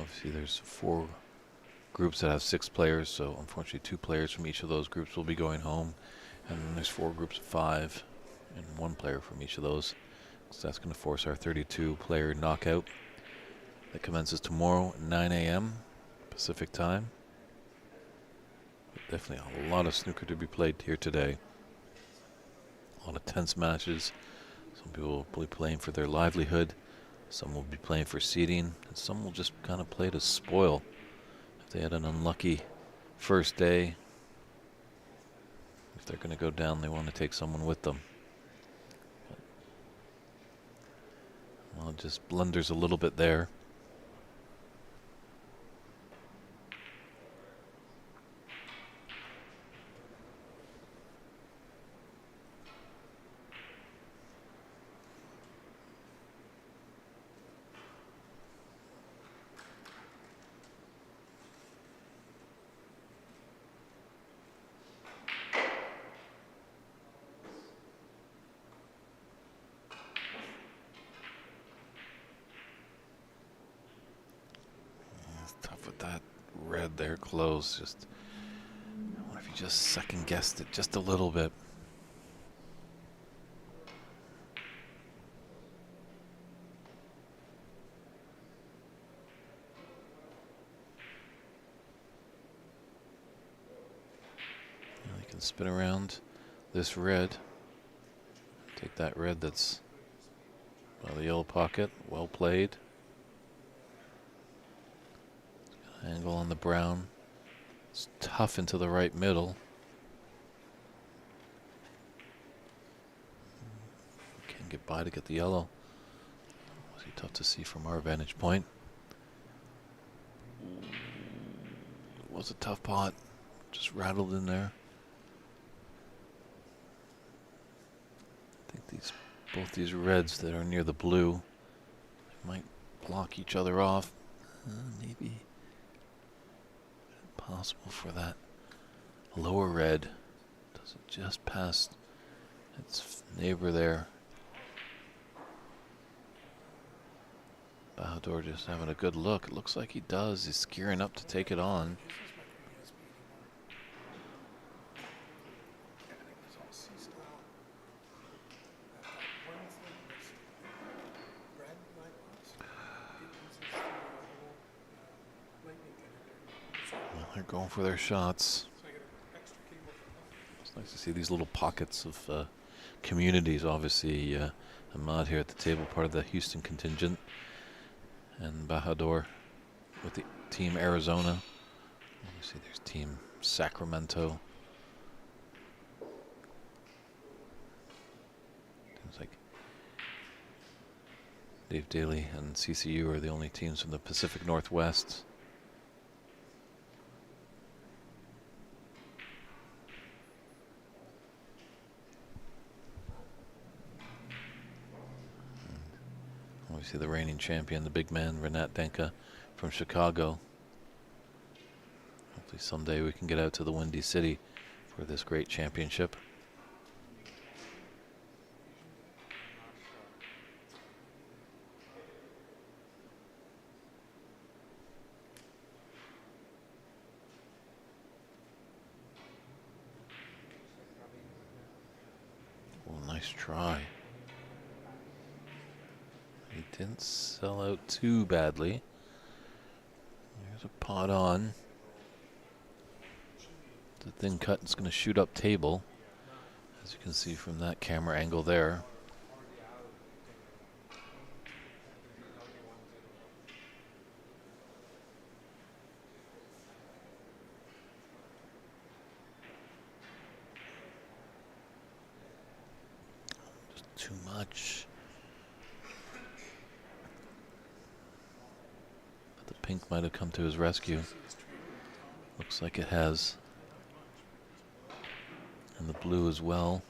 Obviously, there's 4 groups that have 6 players, so unfortunately 2 players from each of those groups will be going home. And then there's 4 groups of 5, and 1 player from each of those. So that's going to force our 32-player knockout that commences tomorrow at 9 a.m. Pacific time. But definitely a lot of snooker to be played here today. A lot of tense matches. Some people will be playing for their livelihood. Some will be playing for seeding, and some will just kind of play to spoil. If they had an unlucky first day, if they're going to go down, they want to take someone with them. Well, it just blunders a little bit there. red there close. Just, I wonder if you just second guessed it just a little bit. Now you can spin around this red. Take that red that's by the yellow pocket. Well played. Angle on the brown. It's tough into the right middle. Can't get by to get the yellow. Was he tough to see from our vantage point? It was a tough pot. Just rattled in there. I think both these reds that are near the blue might block each other off. Maybe possible for that lower red. Does it just past its neighbor there? Bahadur just having a good look. It looks like he does. He's gearing up to take it on. They're going for their shots. It's nice to see these little pockets of communities. Obviously, Ahmad here at the table, part of the Houston contingent, and Bahadur with the Team Arizona. Obviously, there's Team Sacramento. Seems like Dave Daly and CCU are the only teams from the Pacific Northwest. Obviously the reigning champion, the big man, Renat Denka from Chicago. Hopefully someday we can get out to the Windy City for this great championship. Well, nice try. He didn't sell out too badly. There's a pot on. The thin cut is going to shoot up table, as you can see from that camera angle there. Just too much. The pink might have come to his rescue. Looks like it has. And the blue as well.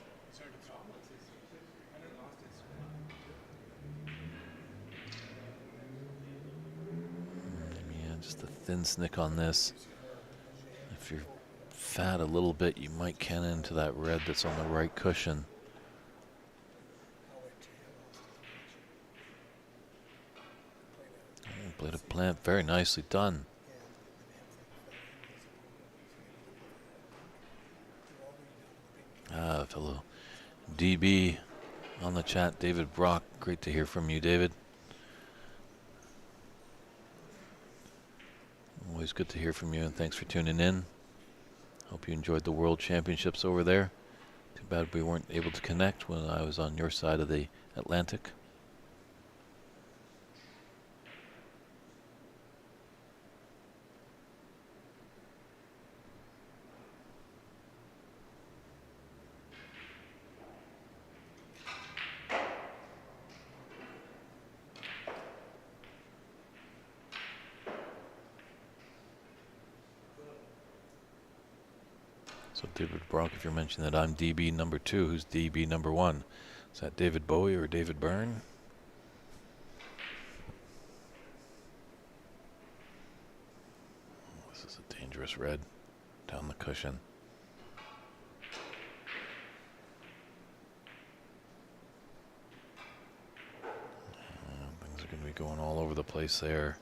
Yeah, just a thin snick on this. If you're fat a little bit, you might can into that red that's on the right cushion. Played a plant, very nicely done. Fellow DB on the chat, David Brock. Great to hear from you, David. Always good to hear from you, and thanks for tuning in. Hope you enjoyed the World Championships over there. Too bad we weren't able to connect when I was on your side of the Atlantic. So David Brock, if you're mentioning that I'm DB number 2, who's DB number 1? Is that David Bowie or David Byrne? Oh, this is a dangerous red down the cushion. Things are going to be going all over the place there.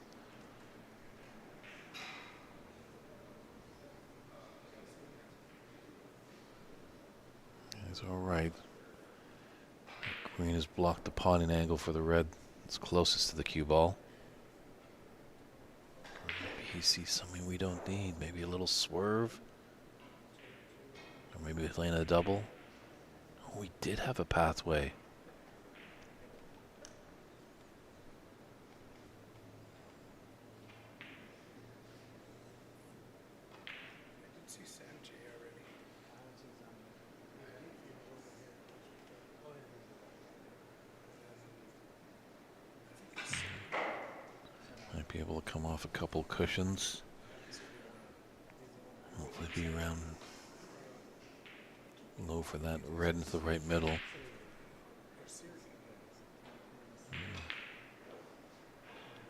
It's all right. Green has blocked the potting angle for the red. It's closest to the cue ball. Maybe he sees something we don't need. Maybe a little swerve. Or maybe he's playing a double. Oh, we did have a pathway. Might be able to come off a couple cushions. Hopefully be around low for that red into the right middle.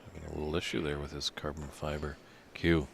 Having a little issue there with his carbon fiber cue.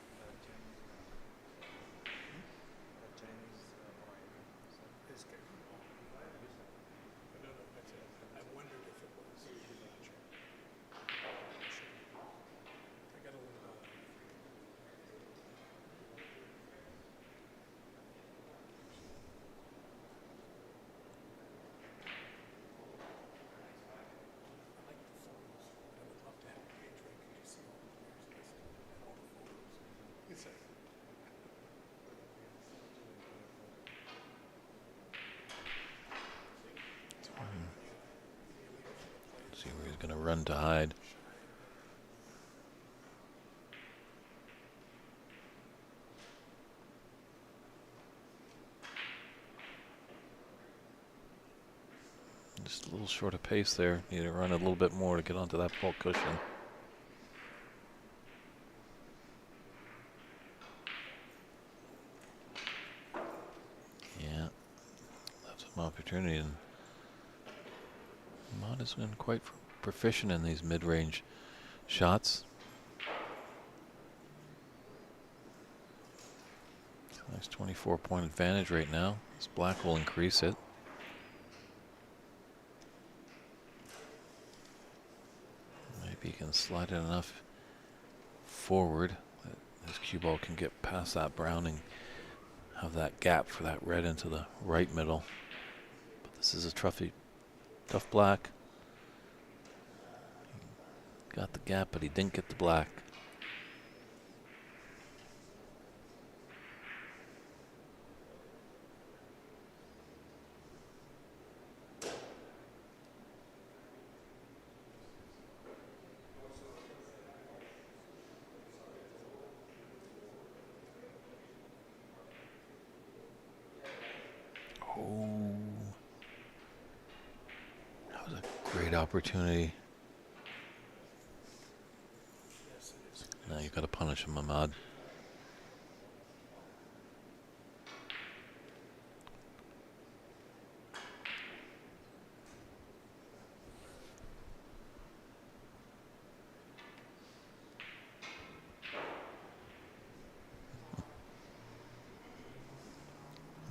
See where he's going to run to hide. Just a little short of pace there. Need to run a little bit more to get onto that fault cushion. Yeah, that's an opportunity. And Mod has been quite proficient in these mid-range shots. Nice 24-point advantage right now. This black will increase it. Maybe he can slide it enough forward that his cue ball can get past that brown and have that gap for that red into the right middle. But this is a tough black. Got the gap, but he didn't get the black. Oh, that was a great opportunity. Now you got to punish him, Ahmad.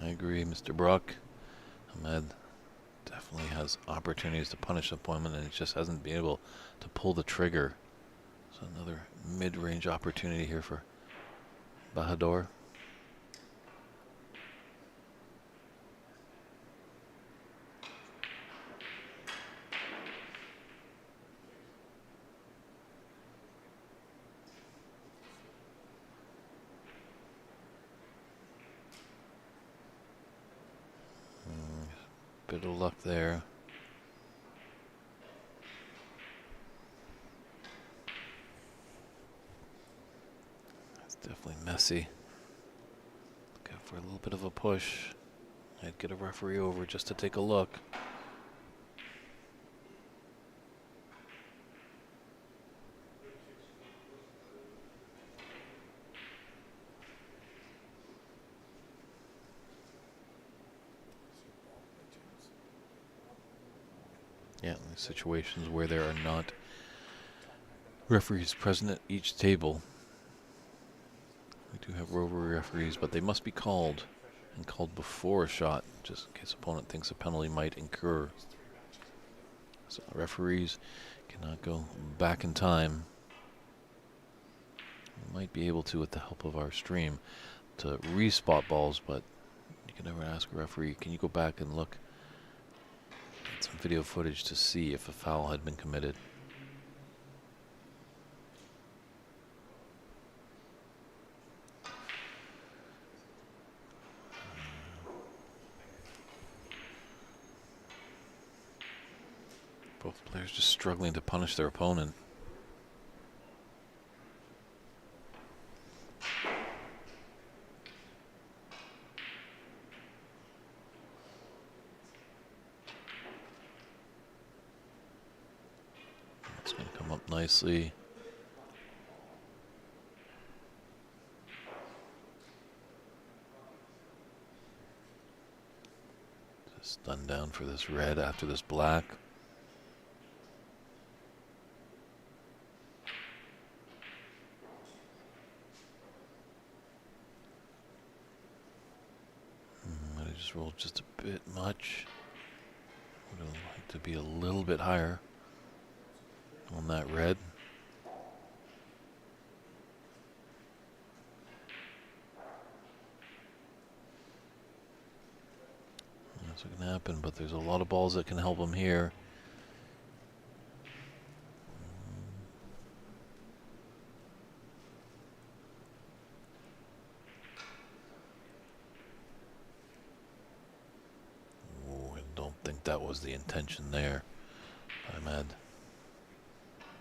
I agree, Mr. Brock. Ahmed definitely has opportunities to punish the opponent, and he just hasn't been able to pull the trigger. So another mid-range opportunity here for Bahadur. Bit of luck there. That's definitely messy. Looking for a little bit of a push. I'd get a referee over just to take a look. Yeah, in situations where there are not referees present at each table. We do have rotary referees, but they must be called, and called before a shot, just in case opponent thinks a penalty might incur. So referees cannot go back in time. We might be able to, with the help of our stream, to respot balls, but You can never ask a referee, can you go back and look at some video footage to see if a foul had been committed? Both players just struggling to punish their opponent. It's going to come up nicely. Just done down for this red after this black. I just rolled just a bit much. Would have liked to be a little bit higher on that red. That's what can happen, but there's a lot of balls that can help him here. Oh, I don't think that was the intention there by Ahmed.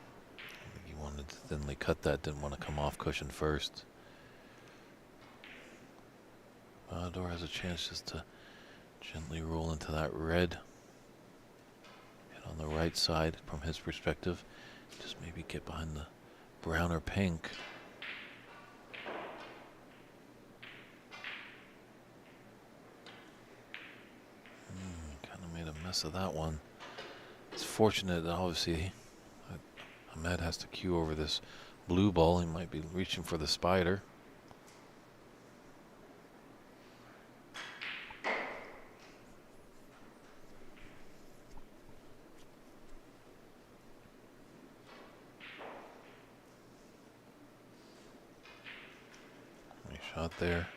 I think he wanted to thinly cut that, didn't want to come off cushion first. Bahadur has a chance just to gently roll into that red. Get on the right side from his perspective. Just maybe get behind the brown or pink. Kind of made a mess of that one. It's fortunate that obviously Ahmed has to cue over this blue ball. He might be reaching for the spider. Shot there.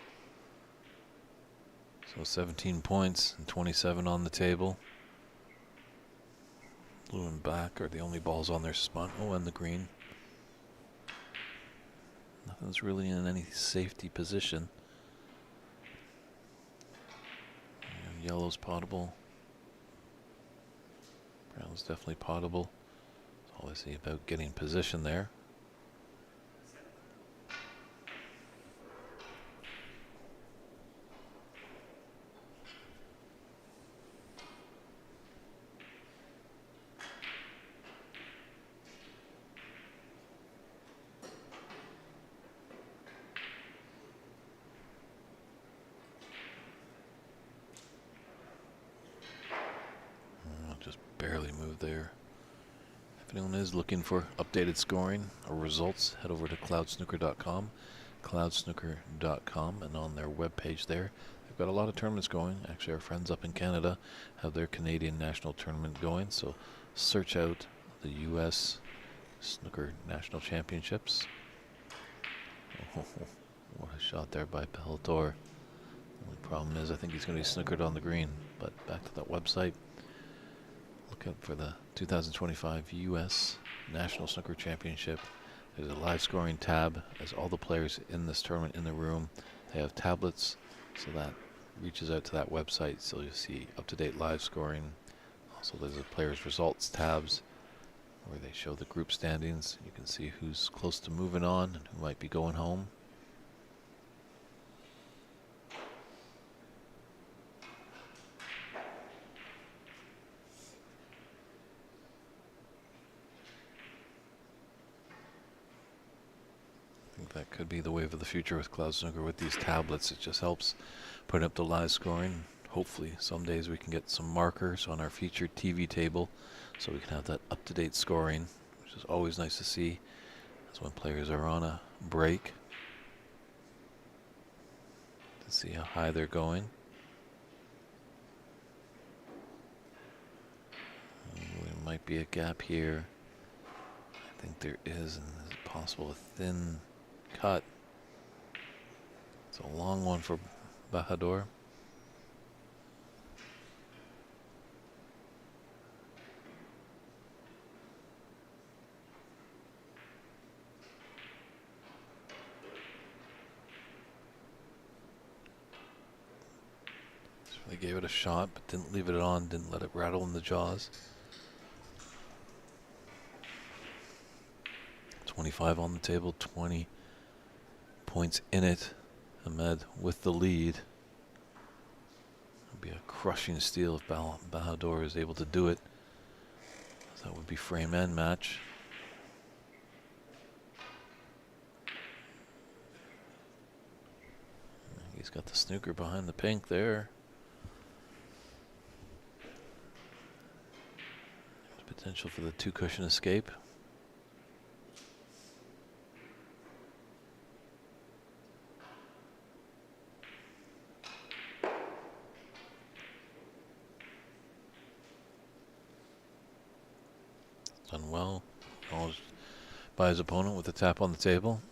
So 17 points and 27 on the table. Blue and black are the only balls on their spot. Oh, and the green. Nothing's really in any safety position. Yellow's potable. Brown's definitely potable. It's obviously about getting position there. Just barely moved there. If anyone is looking for updated scoring or results, head over to cloudsnooker.com, cloudsnooker.com, and on their webpage there, they've got a lot of tournaments going. Actually, our friends up in Canada have their Canadian National Tournament going, so search out the U.S. Snooker National Championships. Oh, what a shot there by Bellator. The only problem is I think he's going to be snookered on the green, but back to that website. Look out for the 2025 U.S. National Snooker Championship. There's a live scoring tab. As all the players in this tournament in the room, they have tablets, so that reaches out to that website, so you'll see up-to-date live scoring. Also, there's a players' results tabs where they show the group standings. You can see who's close to moving on and who might be going home. That could be the wave of the future with Cloud Snooker. With these tablets, it just helps put up the live scoring. Hopefully some days we can get some markers on our featured TV table so we can have that up-to-date scoring, which is always nice to see. That's when players are on a break, to see how high they're going. There might be a gap here. I think there is, and is it possible a thin cut? It's a long one for Bahadur. They gave it a shot, but didn't leave it on, didn't let it rattle in the jaws. 25 on the table, 20 points in it. Ahmed with the lead. It'll be a crushing steal if Bahadur is able to do it. That would be frame and match. He's got the snooker behind the pink there. There's potential for the two-cushion escape. Done well. Acknowledged by his opponent with a tap on the table.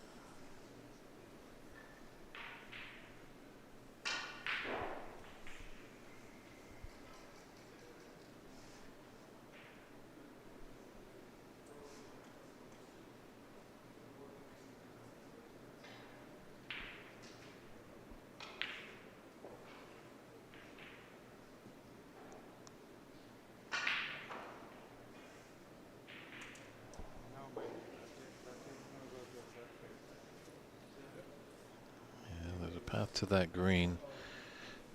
Path to that green.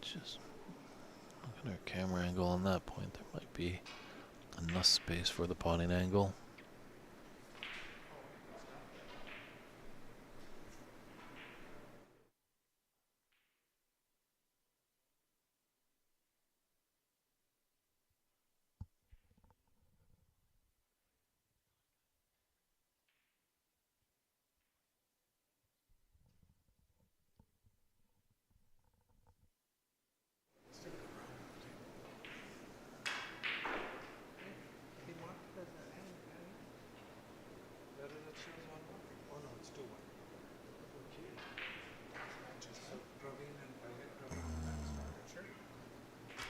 Just look at our camera angle on that point. There might be enough space for the potting angle.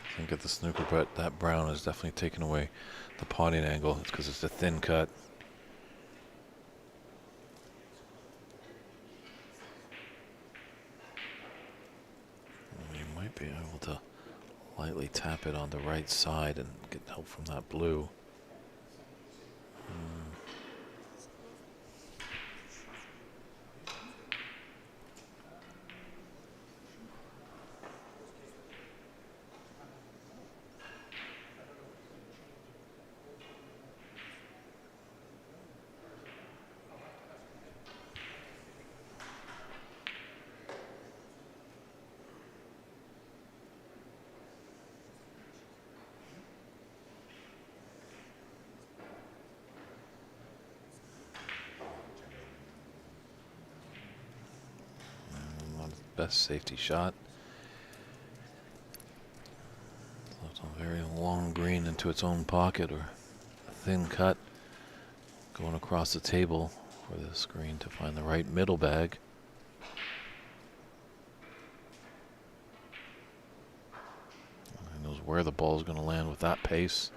I think at the snooker, but that brown is definitely taken away the potting angle. It's because it's a thin cut. You might be able to lightly tap it on the right side and get help from that blue. Best safety shot. Left a very long green into its own pocket, or a thin cut going across the table for the screen to find the right middle bag. He knows where the ball is going to land with that pace.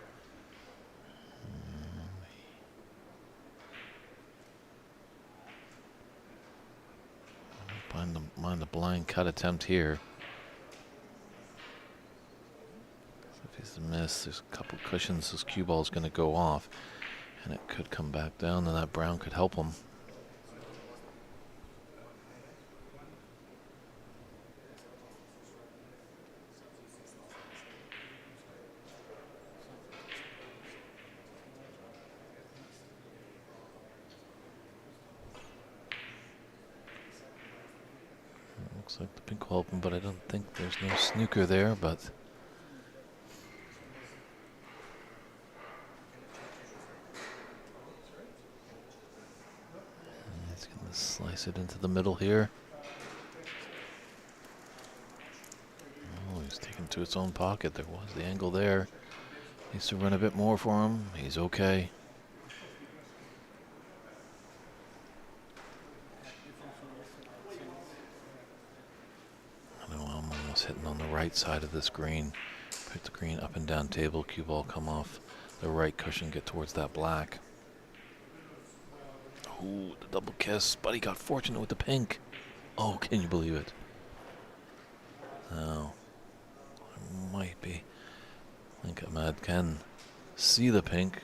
Mind the blind cut attempt here. If he's a miss, there's a couple cushions. This cue ball is going to go off, and it could come back down, and that brown could help him. Looks like the pink will help him, but I don't think there's no snooker there, but he's going to slice it into the middle here. Oh, he's taken to its own pocket. There was the angle there. Needs to run a bit more for him. He's okay. Hitting on the right side of this green. Pick the green up and down table. Cue ball come off the right cushion, get towards that black. Ooh, the double kiss. Buddy got fortunate with the pink. Oh, can you believe it? Oh, might be. I think Ahmed can see the pink,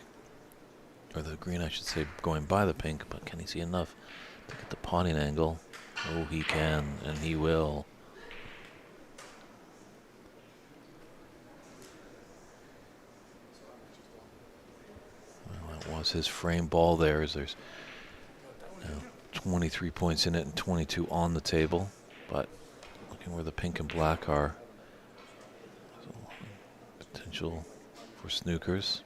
or the green I should say, going by the pink, but can he see enough to get the potting angle? Oh, he can, and he will. Well, that was his frame ball there, as there's 23 points in it and 22 on the table, but looking where the pink and black are, potential for snookers.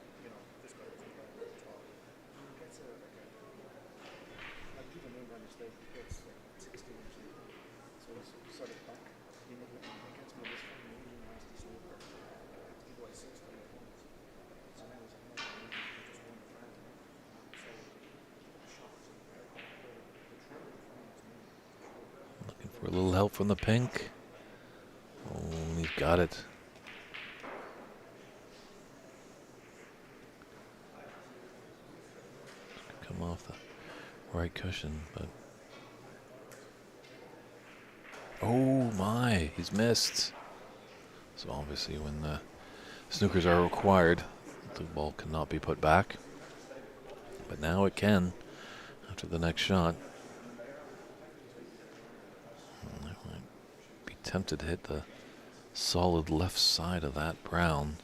Looking for a little help from the pink. Oh, he's got it. Come off the right cushion, but oh my, he's missed. So obviously when the snookers are required, the ball cannot be put back. But now it can after the next shot. I might be tempted to hit the solid left side of that brown.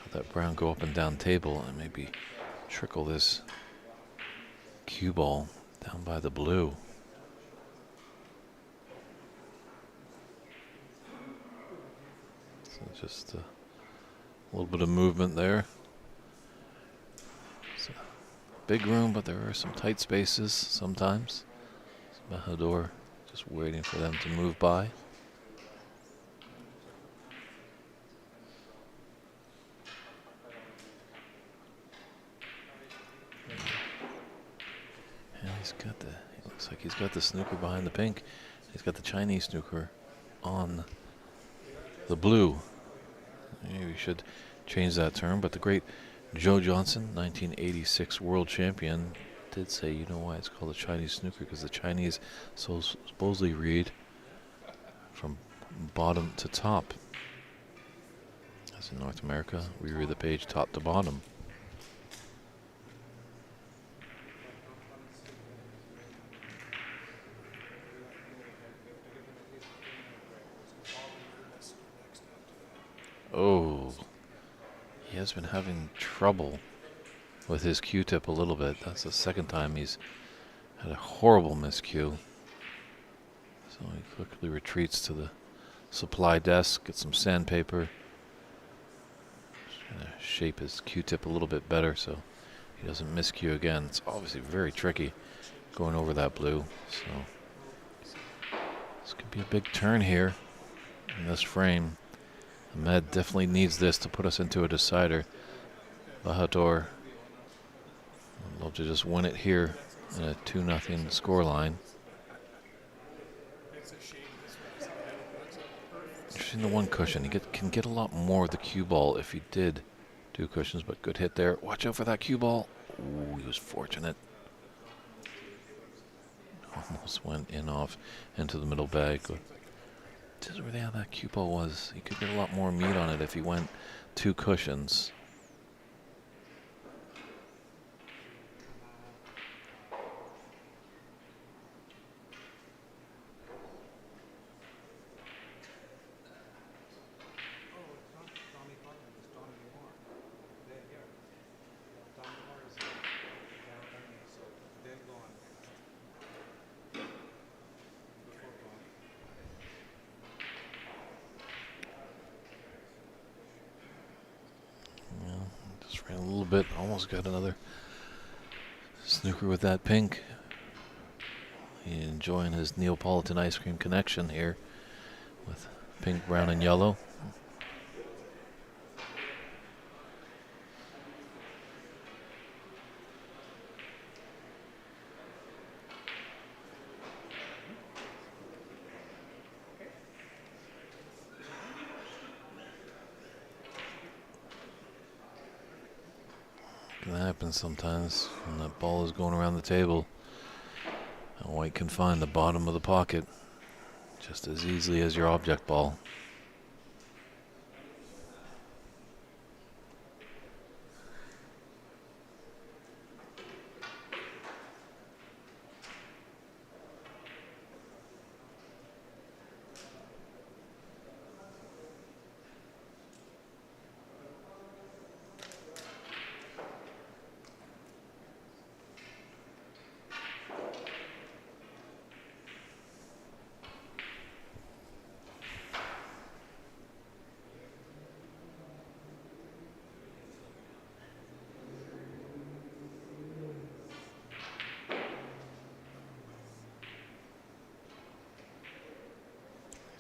Let that brown go up and down table and maybe trickle this cue ball down by the blue. So just a little bit of movement there. It's a big room, but there are some tight spaces sometimes. Mahador just waiting for them to move by. And he looks like he's got the snooker behind the pink. He's got the Chinese snooker on the blue. Maybe we should change that term, but the great Joe Johnson, 1986 world champion, did say, you know why it's called a Chinese snooker? Because the Chinese supposedly read from bottom to top. As in North America, we read the page top to bottom. Oh, he has been having trouble with his Q-tip a little bit. That's the second time he's had a horrible miscue. So he quickly retreats to the supply desk, gets some sandpaper, trying to shape his Q-tip a little bit better so he doesn't miscue again. It's obviously very tricky going over that blue. So this could be a big turn here in this frame. Ahmed definitely needs this to put us into a decider. Bahadur would love to just win it here in a 2-0 scoreline. Interesting, the one cushion. He can get a lot more of the cue ball if he did do cushions, but good hit there. Watch out for that cue ball. Ooh, he was fortunate. Almost went in off into the middle bag. This is where that cue ball was. He could get a lot more meat on it if he went 2 cushions. Ran a little bit, almost got another snooker with that pink. He enjoying his Neapolitan ice cream connection here with pink, brown, and yellow. That happens sometimes when that ball is going around the table. And white can find the bottom of the pocket just as easily as your object ball.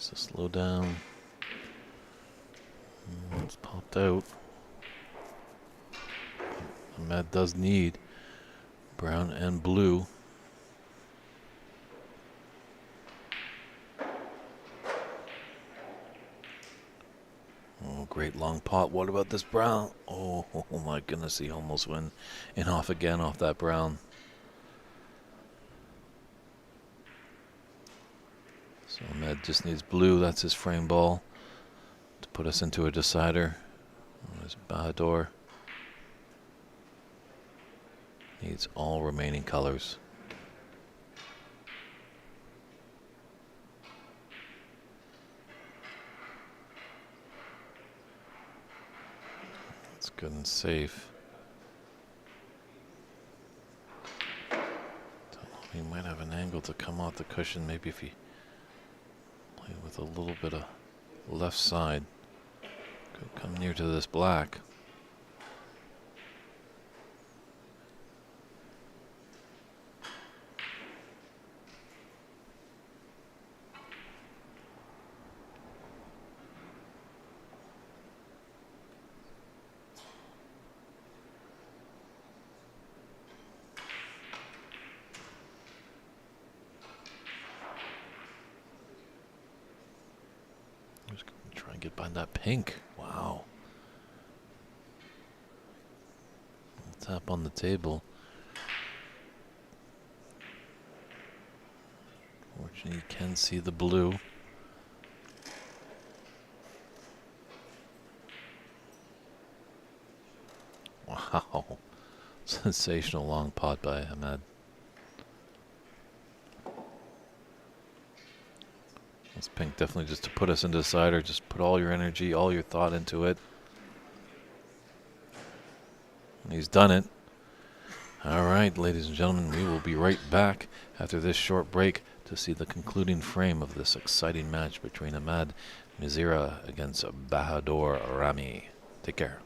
So slow down. It's popped out. Ahmed does need brown and blue. Oh, great long pot. What about this brown? Oh, oh my goodness, he almost went in off again off that brown. So Ahmed just needs blue. That's his frame ball to put us into a decider. There's Bahadur. Needs all remaining colors. It's good and safe. He might have an angle to come off the cushion. Maybe if he played with a little bit of left side. Could come near to this black. Just gonna try and get behind that pink. Wow. Tap on the table. Fortunately, you can see the blue. Wow. Sensational long pot by Ahmed. This pink definitely just to put us into decider. Just put all your energy, all your thought into it. And he's done it. All right, ladies and gentlemen, we will be right back after this short break to see the concluding frame of this exciting match between Ahmed Mizira against Bahadur Rami. Take care.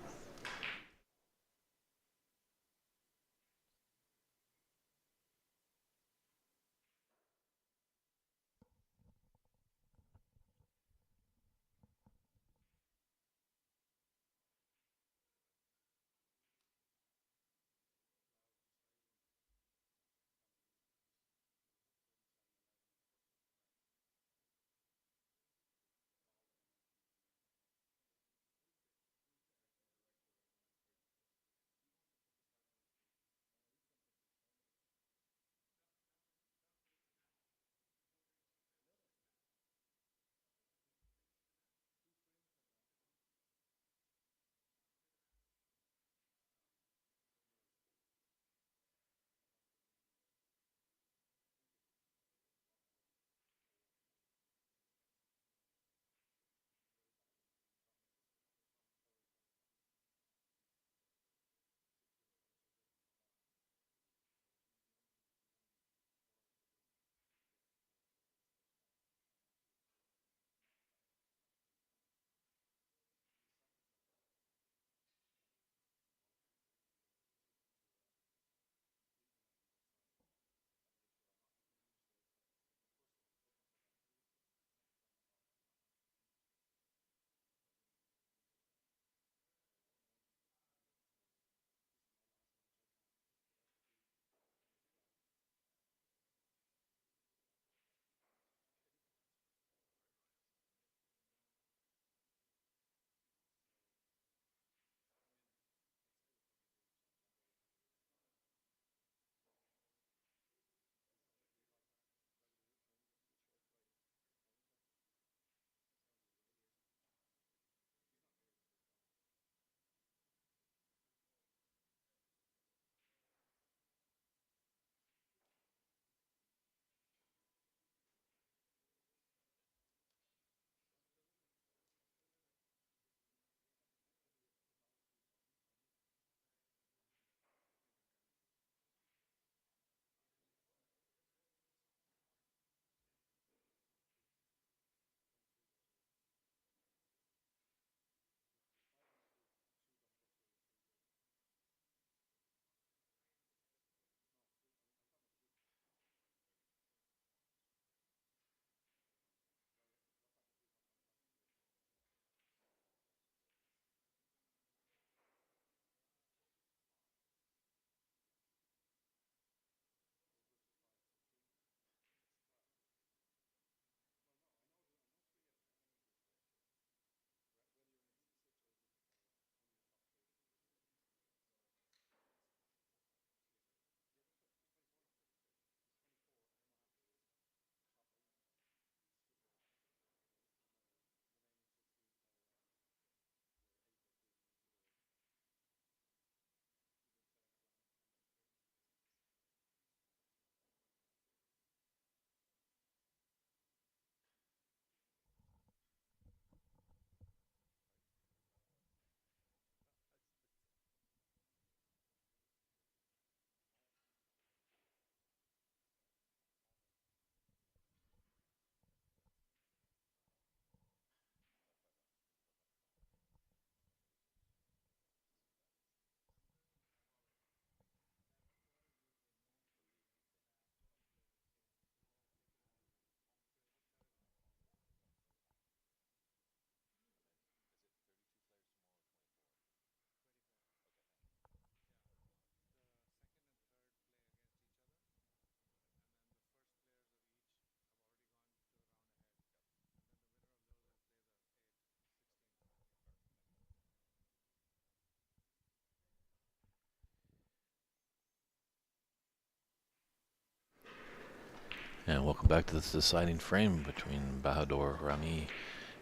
And welcome back to this deciding frame between Bahadur Rami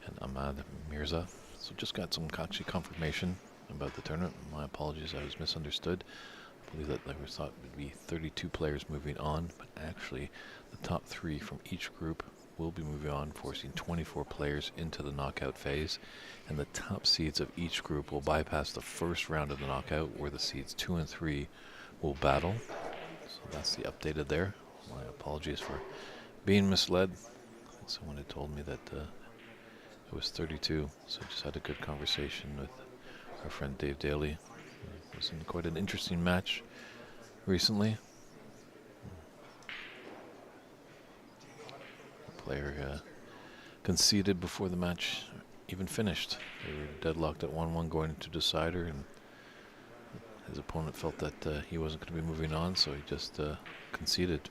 and Ahmad Mirza. So just got some actually confirmation about the tournament. My apologies, I was misunderstood. I believe that there was thought it would be 32 players moving on, but actually the top 3 from each group will be moving on, forcing 24 players into the knockout phase. And the top seeds of each group will bypass the first round of the knockout, where the seeds 2 and 3 will battle. So that's the updated there. My apologies for being misled. Someone had told me that it was 32, so I just had a good conversation with our friend Dave Daly. It was quite an interesting match recently. The player conceded before the match even finished. They were deadlocked at 1-1 going into decider, and his opponent felt that he wasn't going to be moving on, so he just conceded.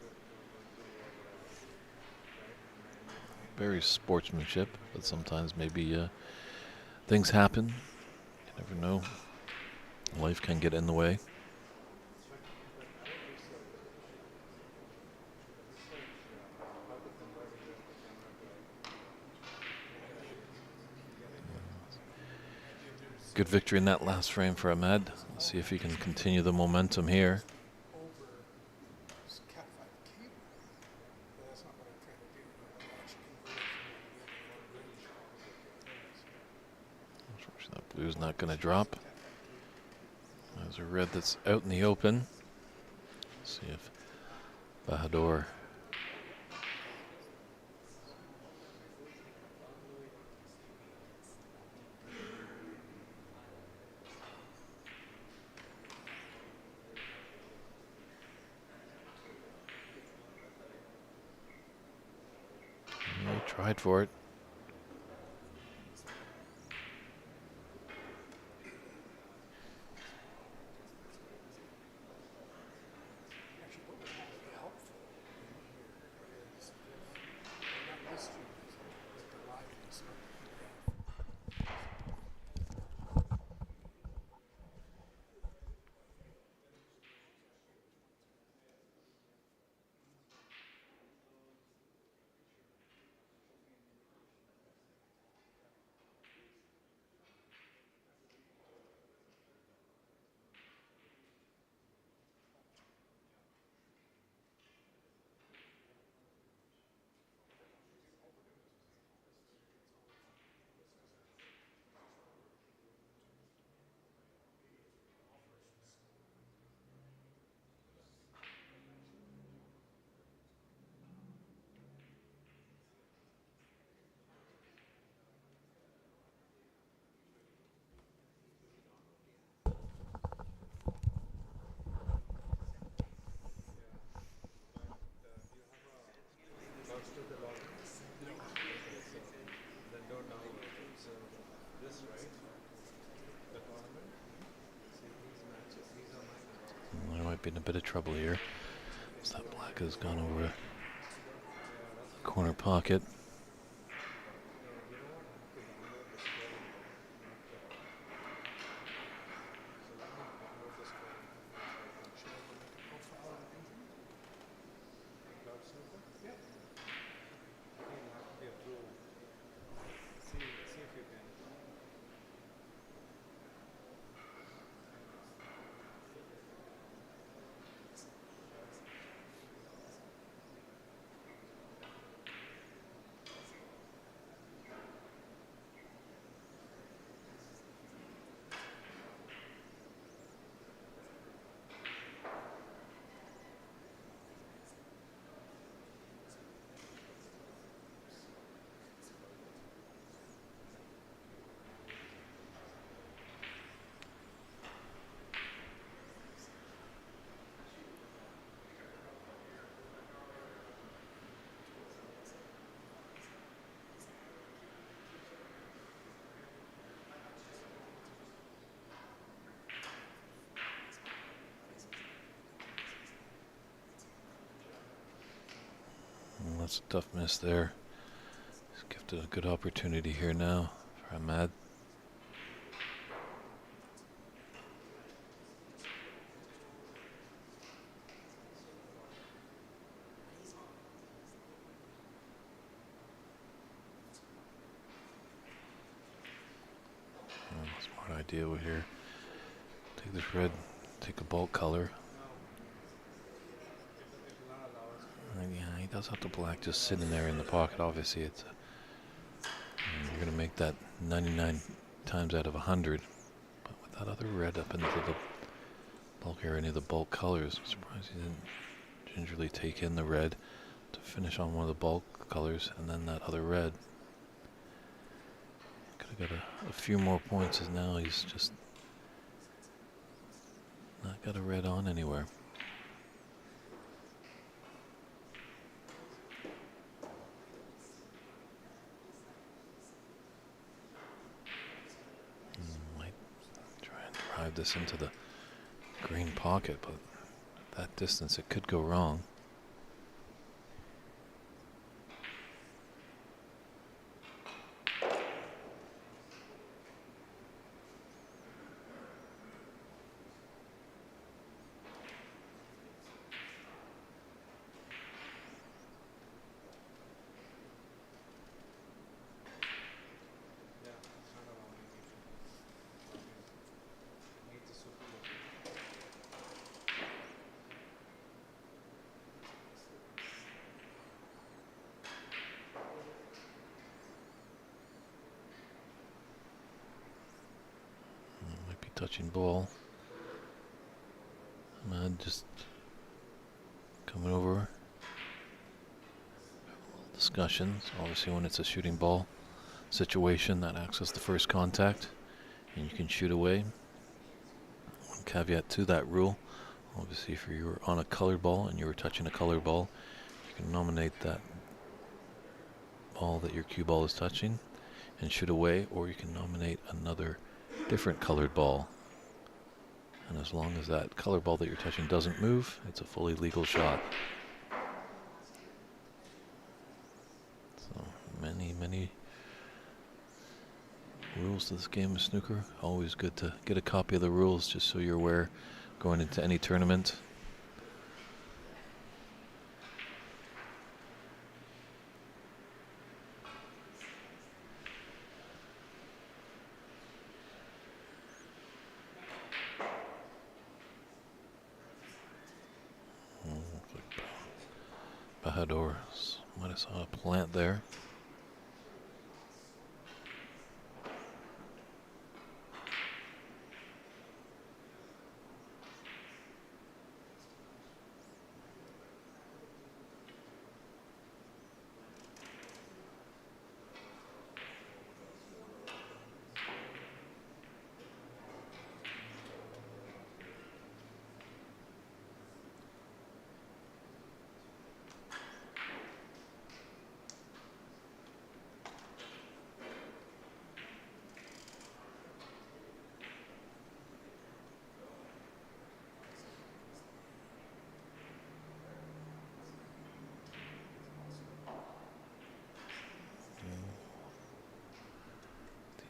Very sportsmanship, but sometimes maybe things happen. You never know. Life can get in the way. Good victory in that last frame for Ahmed. Let's see if he can continue the momentum here. That blue's not going to drop. There's a red that's out in the open. Let's see if Bahadur tried for it. There might be in a bit of trouble here. So that black has gone over the corner pocket. That's a tough miss there. He's gifted a good opportunity here now for Ahmad. idea here. Take this red, take a bulk color. Yeah, he does have the black just sitting there in the pocket. Obviously, you're going to make that 99 times out of 100. But with that other red up into the bulk area, any of the bulk colors, I'm surprised he didn't gingerly take in the red to finish on one of the bulk colors, and then that other red. Could have got a few more points, as now he's just not got a red on anywhere. Might try and drive this into the green pocket, but at that distance it could go wrong. Touching ball. Man, just coming over. Discussions. Obviously, when it's a shooting ball situation, that acts as the first contact, and you can shoot away. One caveat to that rule: obviously, if you were on a colored ball and you were touching a colored ball, you can nominate that ball that your cue ball is touching and shoot away, or you can nominate another different colored ball, and as long as that colored ball that you're touching doesn't move, it's a fully legal shot. So many rules to this game of snooker. Always good to get a copy of the rules just so you're aware going into any tournament. Bahador might have saw a plant there.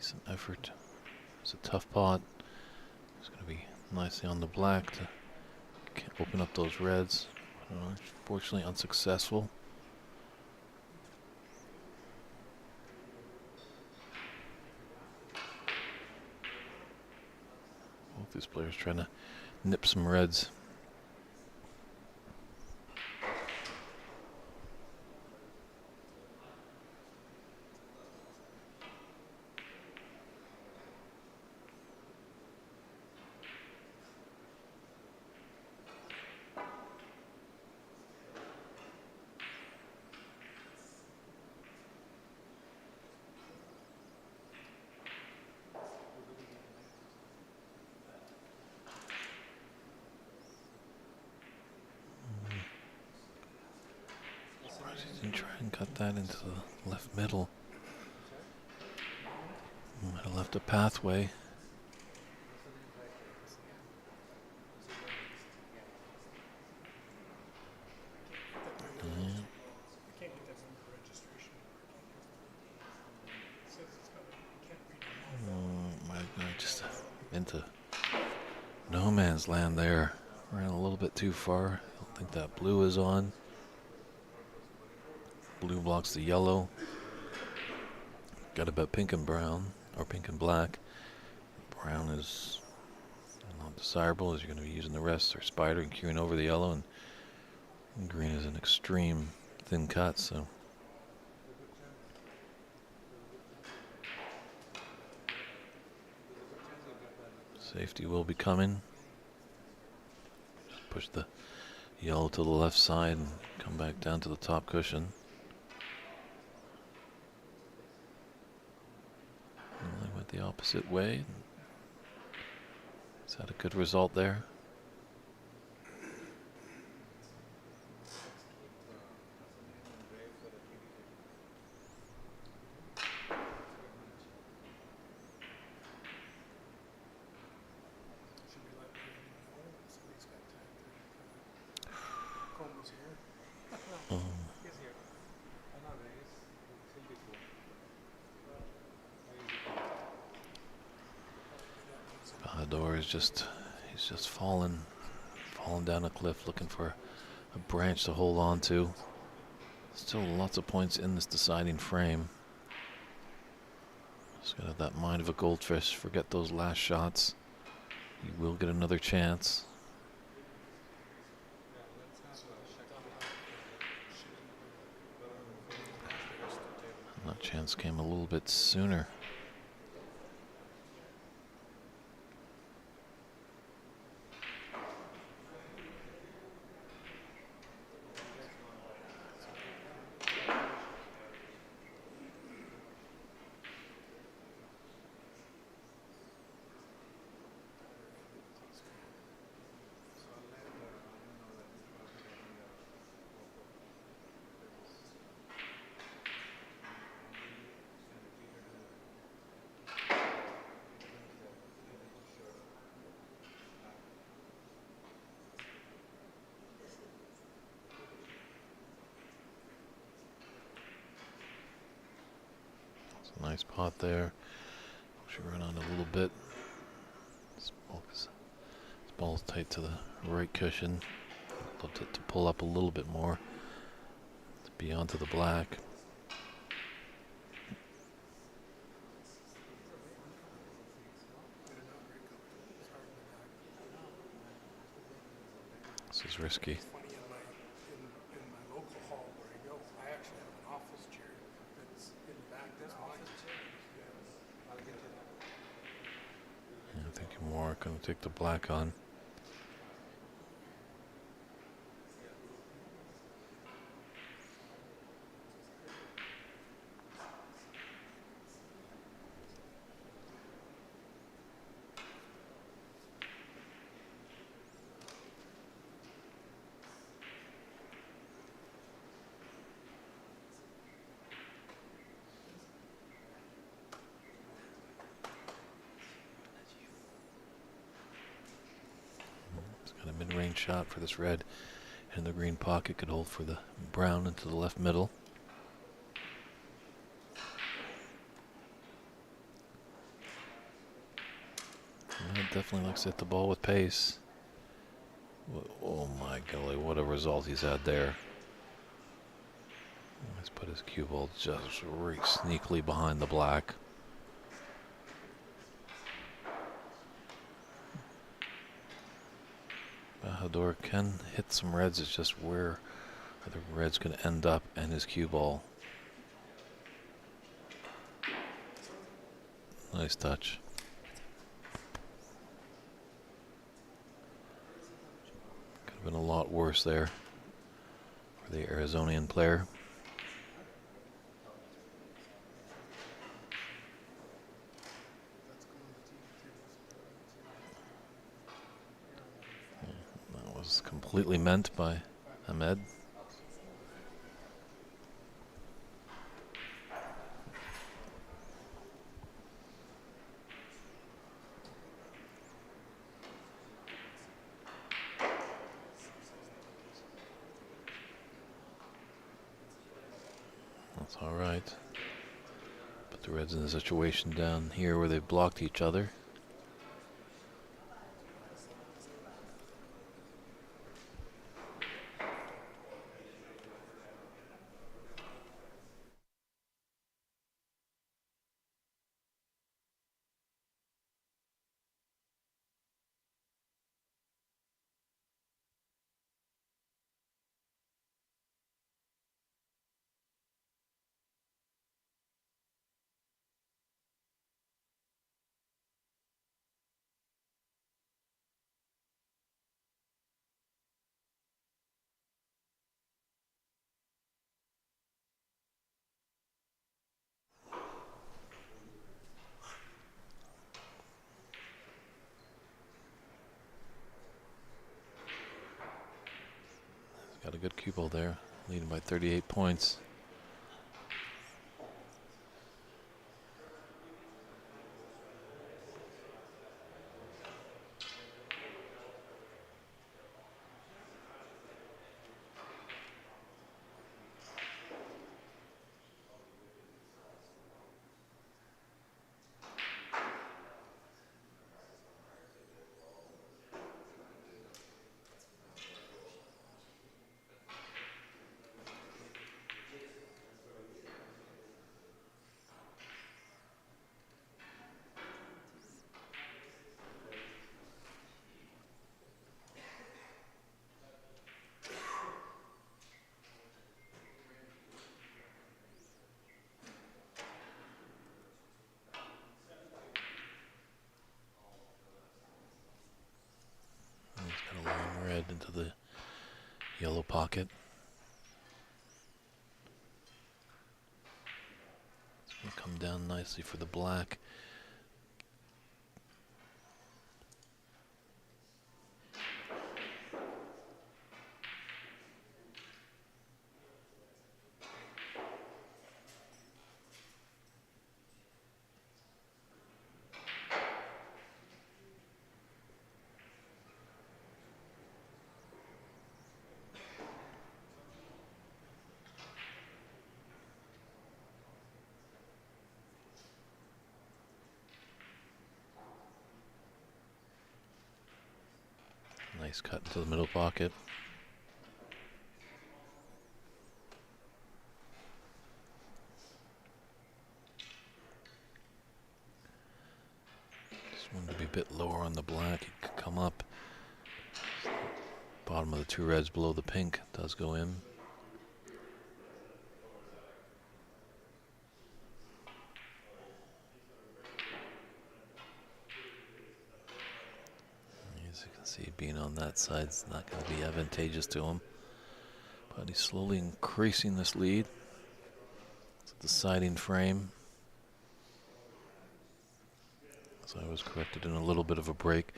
Decent effort. It's a tough pot. It's going to be nicely on the black to open up those reds. Fortunately unsuccessful. Both these players trying to nip some reds. And try and cut that into the left middle. Might have left a pathway. Might have gone just into no man's land there. Ran a little bit too far. I don't think that blue is on. Blue blocks the yellow. Got about pink and brown, or pink and black. Brown is not desirable as you're going to be using the rest or spider and queuing over the yellow, and green is an extreme thin cut, so safety will be coming. Just push the yellow to the left side and come back down to the top cushion. And I went the opposite way. He's had a good result there. He's just fallen down a cliff looking for a branch to hold on to. Still lots of points in this deciding frame. Just gotta have that mind of a goldfish. Forget those last shots. You will get another chance. And that chance came a little bit sooner. Nice pot there. Should run on a little bit. This ball's tight to the right cushion. Love it to pull up a little bit more. To be onto the black. This is risky. I think you're more going to take the black on. Got a mid-range shot for this red, and the green pocket could hold for the brown into the left middle. Red definitely likes to hit the ball with pace. Oh my golly, what a result he's had there. Let's put his cue ball just right sneakily behind the black. Bahadur can hit some reds, it's just where are the reds going to end up and his cue ball. Nice touch. Could have been a lot worse there for the Arizonian player. That was completely meant by Ahmed. That's all right. Put the Reds in a situation down here where they've blocked each other. good cue ball there, leading by 38 points. He's got a long red into the yellow pocket. It's going to come down nicely for the black. Nice cut into the middle pocket. Just wanted to be a bit lower on the black. It could come up. Bottom of the two reds below the pink does go in. As you can see, being on that side is not going to be advantageous to him. But he's slowly increasing this lead. It's a deciding frame. So I was corrected in a little bit of a break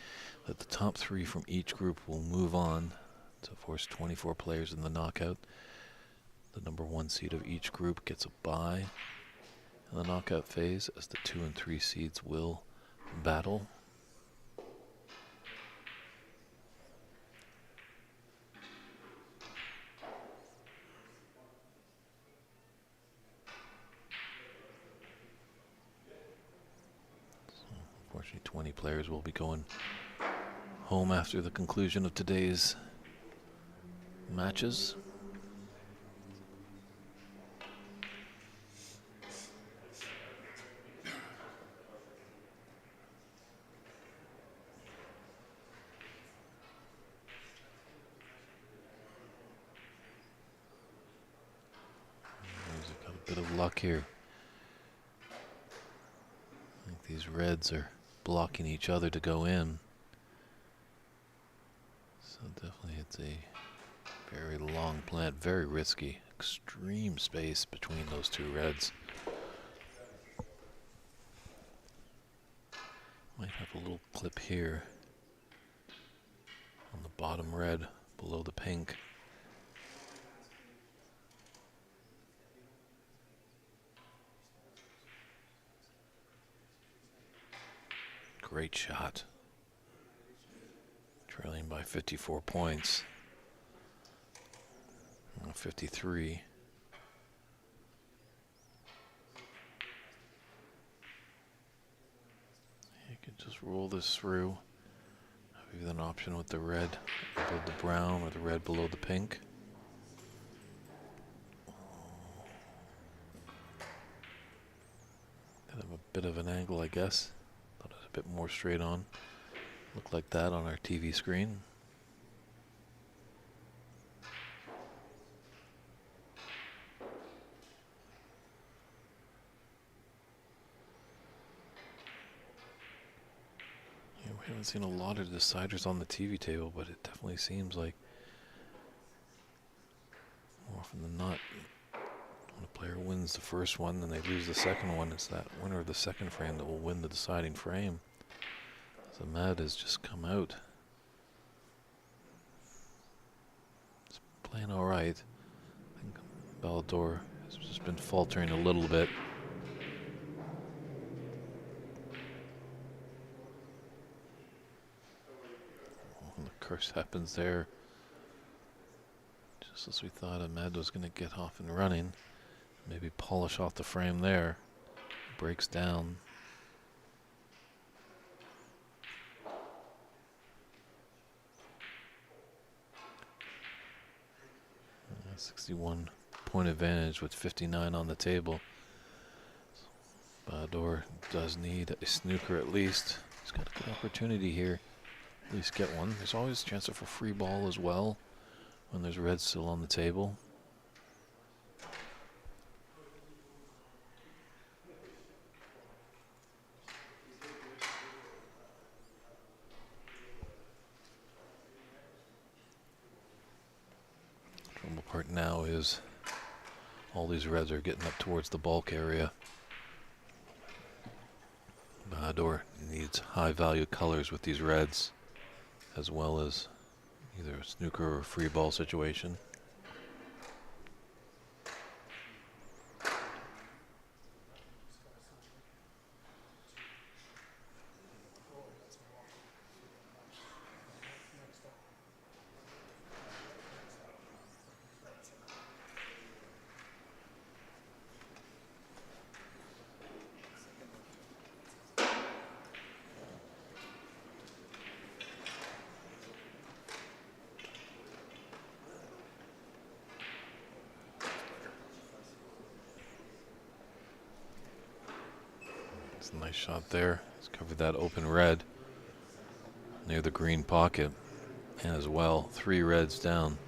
that the top three from each group will move on to force 24 players in the knockout. The number one seed of each group gets a bye in the knockout phase, as the 2 and 3 seeds will battle. Unfortunately, 20 players will be going home after the conclusion of today's matches. There's a bit of luck here. I think these reds are blocking each other to go in. So definitely it's a very long plant, very risky, extreme space between those two reds. Might have a little clip here on the bottom red below the pink. Great shot. Trailing by 54 points. 53. You can just roll this through. Have either an option with the red above the brown or the red below the pink. Have a bit of an angle, I guess. Thought it was a bit more straight on. Looked like that on our TV screen. Yeah, we haven't seen a lot of deciders on the TV table, but it definitely seems like more often than not, when a player wins the first one and they lose the second one, it's that winner of the second frame that will win the deciding frame. The mat has just come out. This playing all right. I think Ballador has just been faltering a little bit. Oh, the curse happens there. Just as we thought Ahmed was going to get off and running. Maybe polish off the frame there. Breaks down. 61 point advantage with 59 on the table. Ballador does need a snooker at least. He's got a good opportunity here. At least get one. There's always a chance of a free ball as well when there's red still on the table. Trouble part now is all these reds are getting up towards the bulk area. Ballador needs high value colors with these reds, as well as either a snooker or a free ball situation. It's a nice shot there. He's covered that open red near the green pocket. And as well, 3 reds down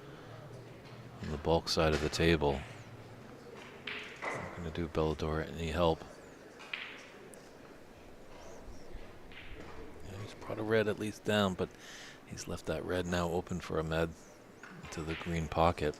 on the bulk side of the table. Not going to do Ballador any help. Yeah, he's brought a red at least down, but he's left that red now open for Ahmed into the green pocket.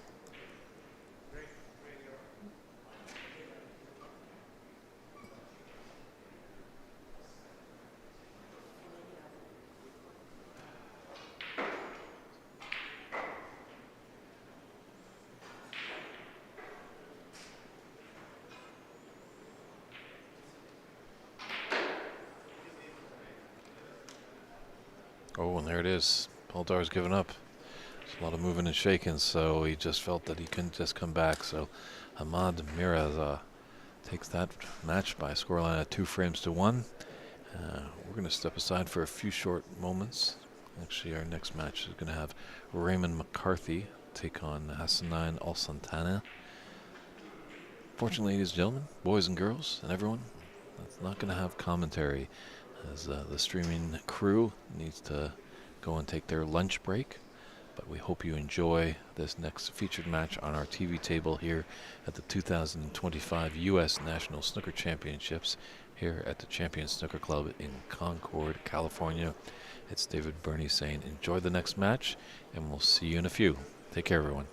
Oh, and there it is. Ballador's given up. There's a lot of moving and shaking, so he just felt that he couldn't just come back. So Ahmad Miraz takes that match by a scoreline of 2-1. We're going to step aside for a few short moments. Actually, our next match is going to have Raymond McCarthy take on Hassanin Al Santana. Fortunately, ladies and gentlemen, boys and girls, and everyone, that's not going to have commentary, as the streaming crew needs to go and take their lunch break. But we hope you enjoy this next featured match on our TV table here at the 2025 U.S. National Snooker Championships here at the Champion Snooker Club in Concord, California. It's David Burney saying enjoy the next match, and we'll see you in a few. Take care, everyone.